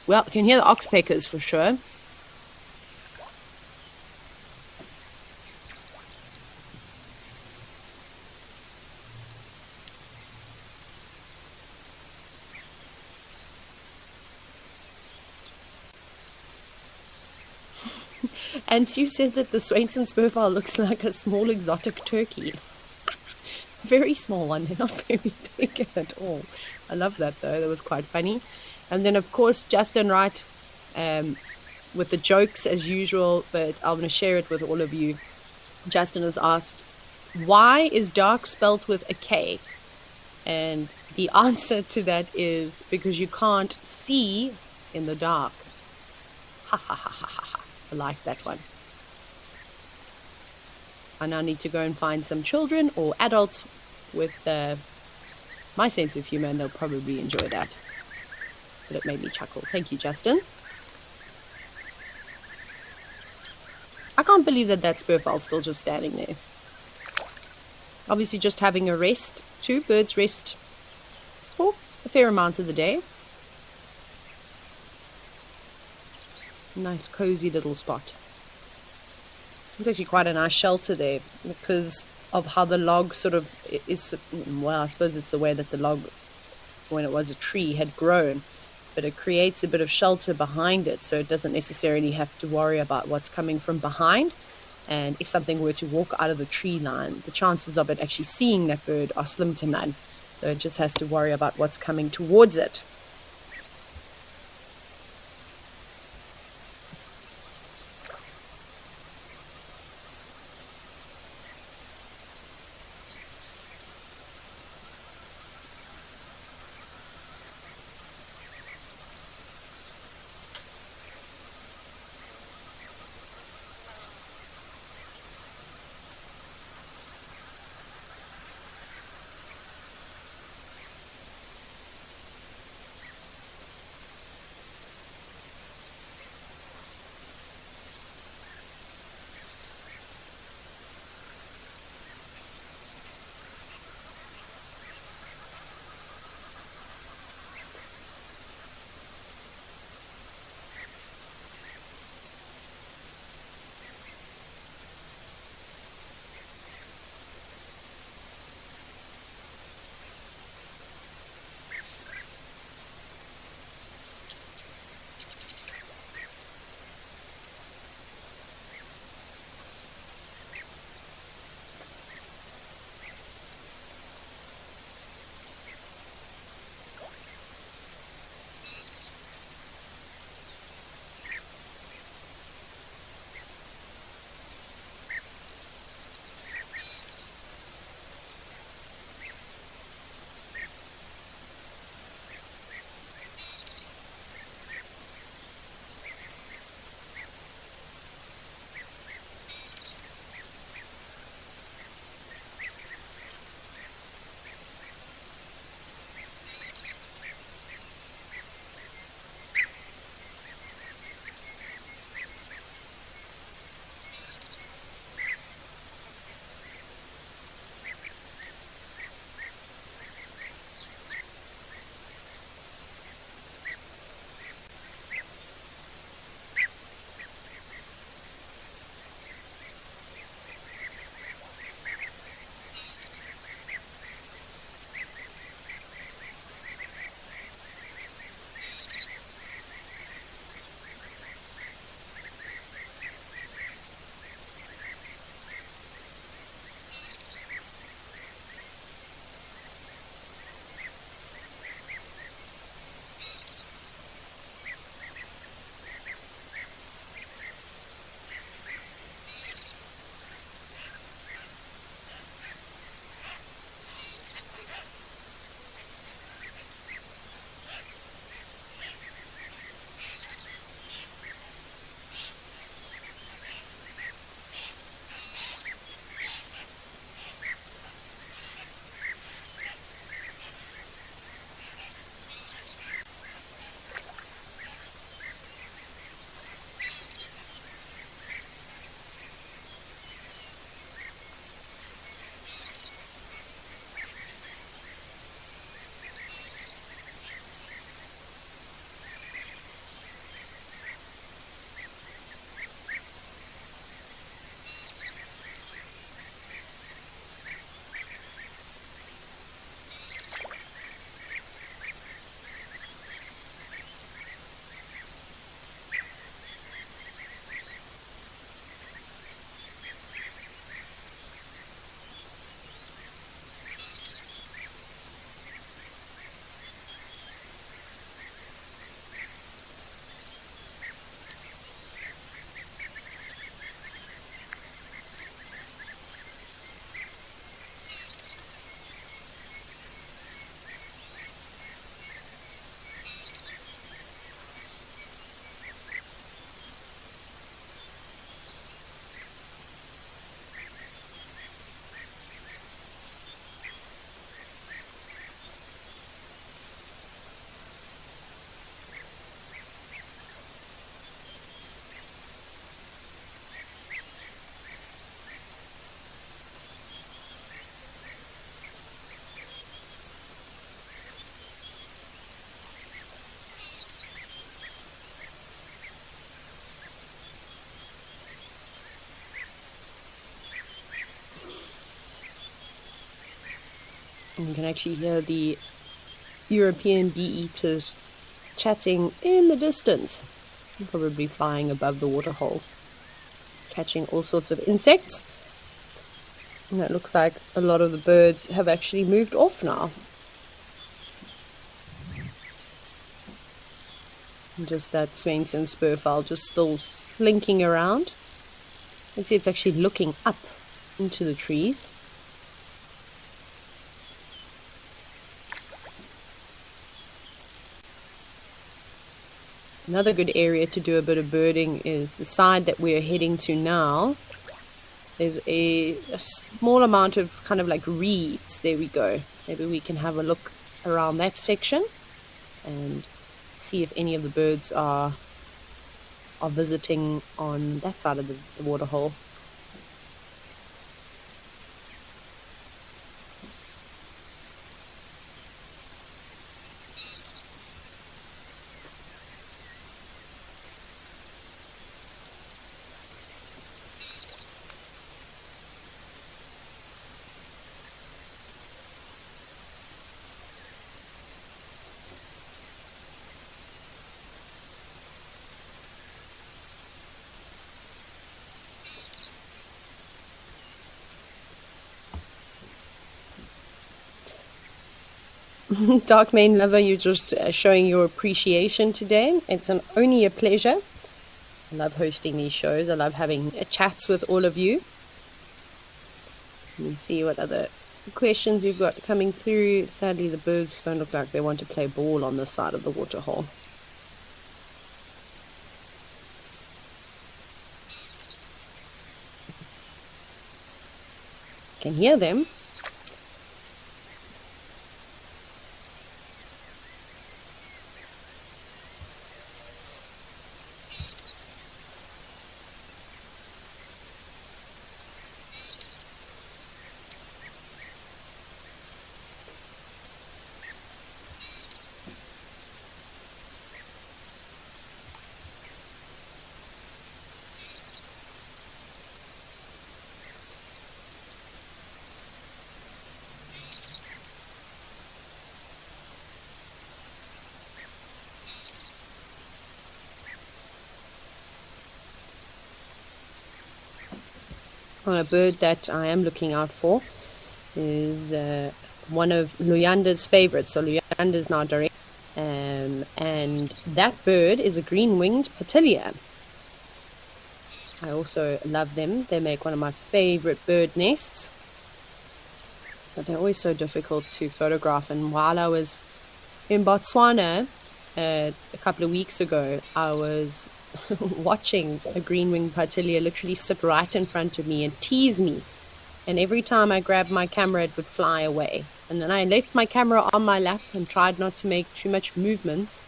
Well, you can hear the oxpeckers for sure. And you said that the Swainson spurfowl looks like a small exotic turkey. Very small one, they're not very big at all. I love that though, that was quite funny. And then of course Justin Wright with the jokes as usual, but I'm going to share it with all of you. Justin has asked, why is dark spelt with a K? And the answer to that is because you can't see in the dark. Ha ha ha ha ha. I like that one. I now need to go and find some children or adults with my sense of humor, and they'll probably enjoy that. But it made me chuckle. Thank you, Justin. I can't believe that spurfowl's still just standing there. Obviously just having a rest too. Birds rest for a fair amount of the day. Nice cozy little spot. It's actually quite a nice shelter there because of how the log sort of is, well, I suppose it's the way that the log, when it was a tree, had grown, but it creates a bit of shelter behind it, so it doesn't necessarily have to worry about what's coming from behind. And if something were to walk out of the tree line, the chances of it actually seeing that bird are slim to none. So it just has to worry about what's coming towards it. And you can actually hear the European bee-eaters chatting in the distance, probably flying above the waterhole, catching all sorts of insects. And it looks like a lot of the birds have actually moved off now. And just that Swainson spurfowl just still slinking around. You can see it's actually looking up into the trees. Another good area to do a bit of birding is the side that we're heading to now. There's a small amount of kind of like reeds. There we go. Maybe we can have a look around that section and see if any of the birds are visiting on that side of the waterhole. Dark Mane Lover, you're just showing your appreciation today. It's only a pleasure. I love hosting these shows. I love having chats with all of you. Let me see what other questions we've got coming through. Sadly, the birds don't look like they want to play ball on this side of the waterhole. Can hear them. A bird that I am looking out for is one of Luyanda's favorites. So Luyanda's now direct, and that bird is a green-winged patilia. I also love them. They make one of my favorite bird nests, but they're always so difficult to photograph. And while I was in Botswana a couple of weeks ago, I was watching a green-winged patilia literally sit right in front of me and tease me. And every time I grabbed my camera, it would fly away. And then I left my camera on my lap and tried not to make too much movements.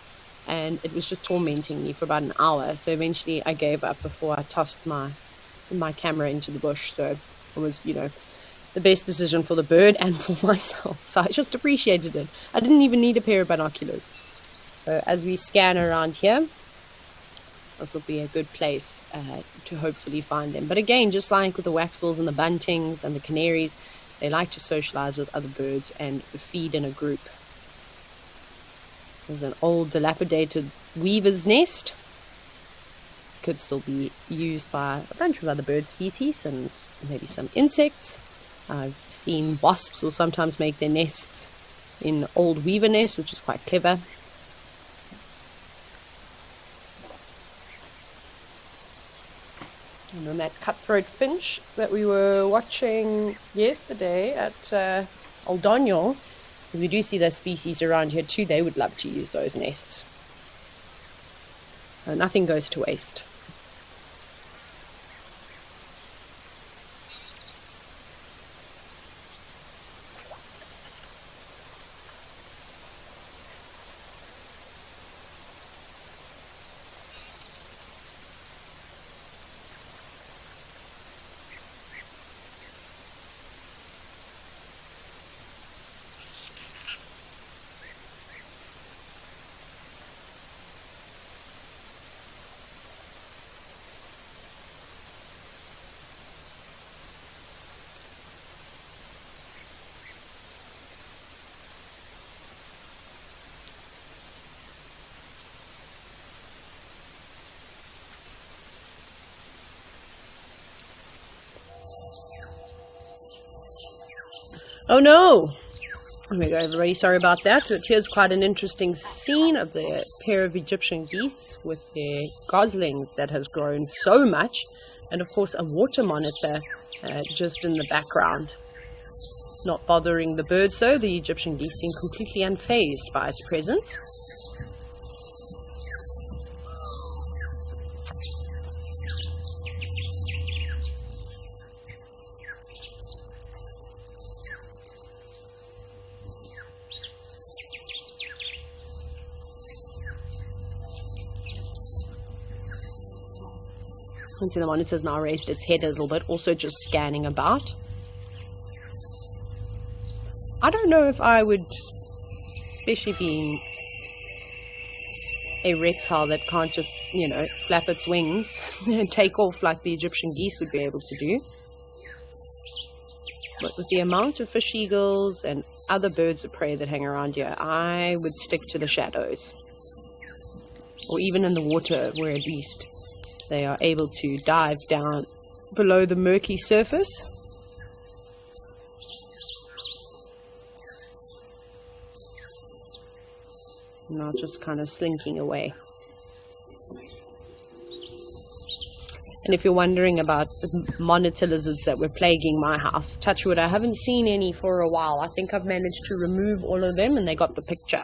And it was just tormenting me for about an hour. So eventually I gave up before I tossed my camera into the bush. So it was, the best decision for the bird and for myself. So I just appreciated it. I didn't even need a pair of binoculars. So as we scan around here, this will be a good place to hopefully find them. But again, just like with the waxbills and the buntings and the canaries, they like to socialize with other birds and feed in a group. There's an old dilapidated weaver's nest. Could still be used by a bunch of other bird species and maybe some insects. I've seen wasps will sometimes make their nests in old weaver nests, which is quite clever. And then that cutthroat finch that we were watching yesterday at Old Daniel, we do see those species around here too. They would love to use those nests. Nothing goes to waste. Oh no! There we go, everybody. Sorry about that. But here's quite an interesting scene of the pair of Egyptian geese with their goslings that has grown so much, and of course a water monitor just in the background. Not bothering the birds though. The Egyptian geese seem completely unfazed by its presence. See the monitor's now raised its head a little bit, also just scanning about. I don't know if I would, especially being a reptile that can't just, flap its wings and take off like the Egyptian geese would be able to do. But with the amount of fish eagles and other birds of prey that hang around here, I would stick to the shadows. Or even in the water, where at least they are able to dive down below the murky surface. Not just kind of slinking away. And if you're wondering about the monitor lizards that were plaguing my house, touch wood, I haven't seen any for a while. I think I've managed to remove all of them and they got the picture.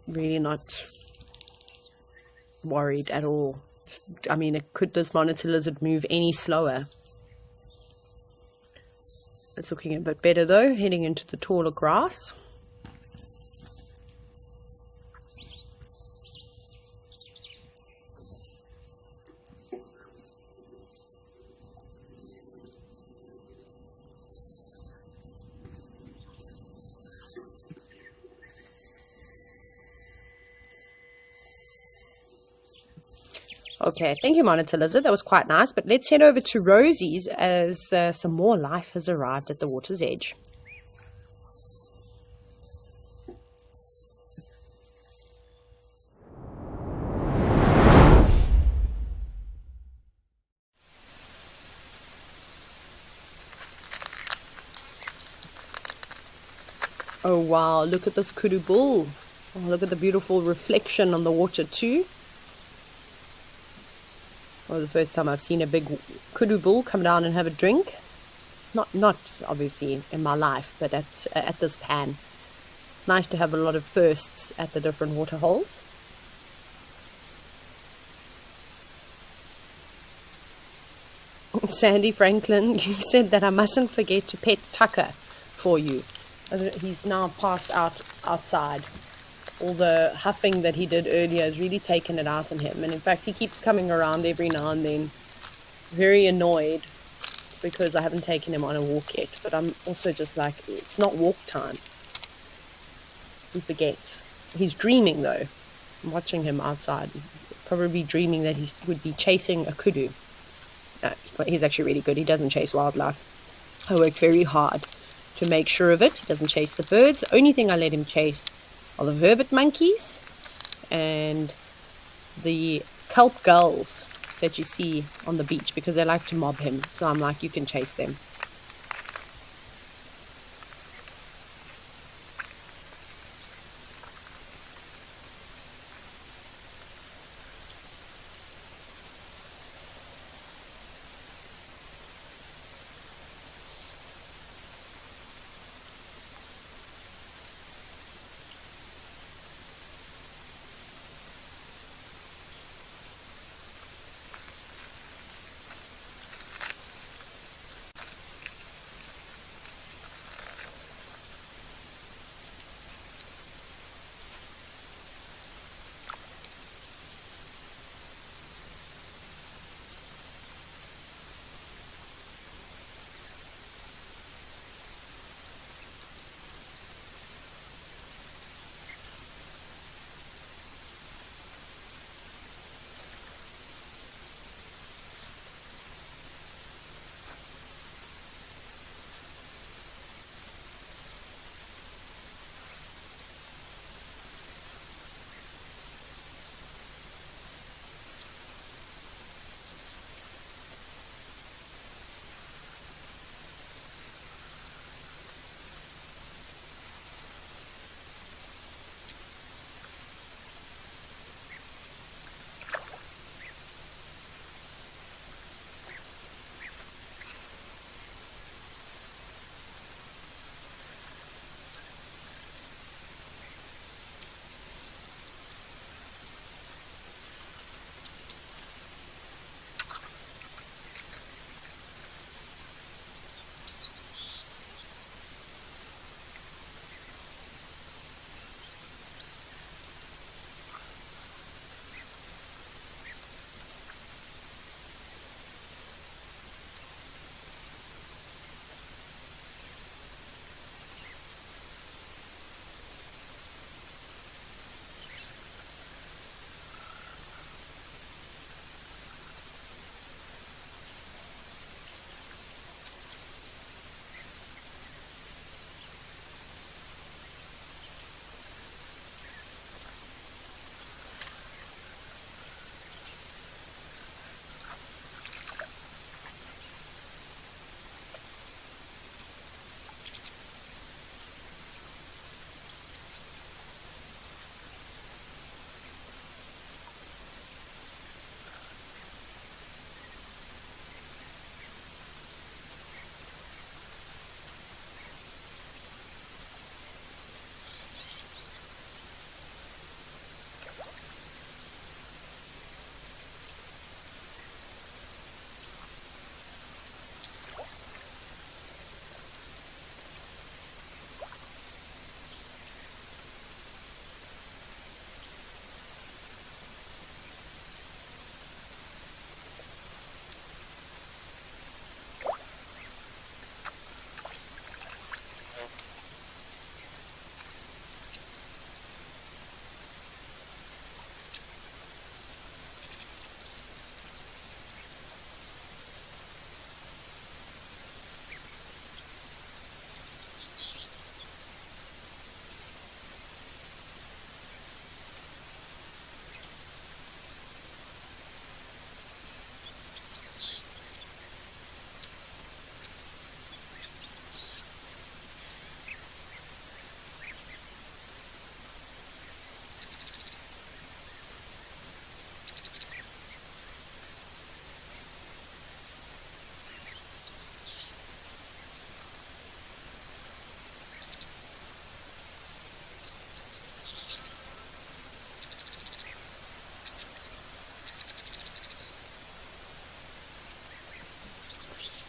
Really not worried at all. I mean, could this monitor lizard move any slower? It's looking a bit better though, heading into the taller grass. Okay, thank you, Monitor Lizard. That was quite nice. But let's head over to Rosie's as some more life has arrived at the water's edge. Oh wow, look at this kudu bull. Oh, look at the beautiful reflection on the water too. Well, the first time I've seen a big kudu bull come down and have a drink. Not obviously in my life, but at this pan. Nice to have a lot of firsts at the different water holes. Sandy Franklin, you said that I mustn't forget to pet Tucker for you. He's now passed out outside. All the huffing that he did earlier has really taken it out on him. And in fact, he keeps coming around every now and then, very annoyed because I haven't taken him on a walk yet. But I'm also just like, it's not walk time. He forgets. He's dreaming though. I'm watching him outside. He's probably dreaming that he would be chasing a kudu. But he's actually really good. He doesn't chase wildlife. I worked very hard to make sure of it. He doesn't chase the birds. The only thing I let him chase are the vervet monkeys and the kelp gulls that you see on the beach because they like to mob him. So I'm like, you can chase them.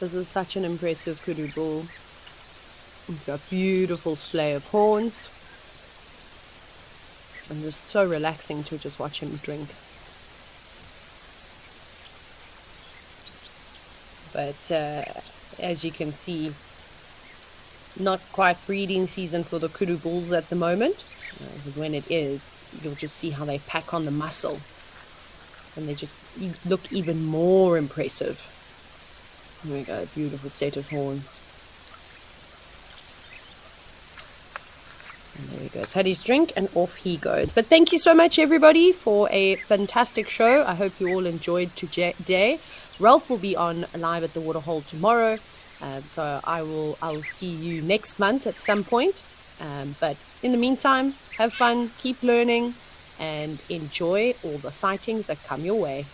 This is such an impressive kudu bull. He's got beautiful splay of horns. And just so relaxing to just watch him drink. But as you can see, not quite breeding season for the kudu bulls at the moment. Because when it is, you'll just see how they pack on the muscle. And they just look even more impressive. There we go, beautiful set of horns. And there he goes, had his drink and off he goes. But thank you so much everybody for a fantastic show. I hope you all enjoyed today. Ralph will be on live at the Waterhole tomorrow. So I will see you next month at some point. But in the meantime, have fun, keep learning, and enjoy all the sightings that come your way.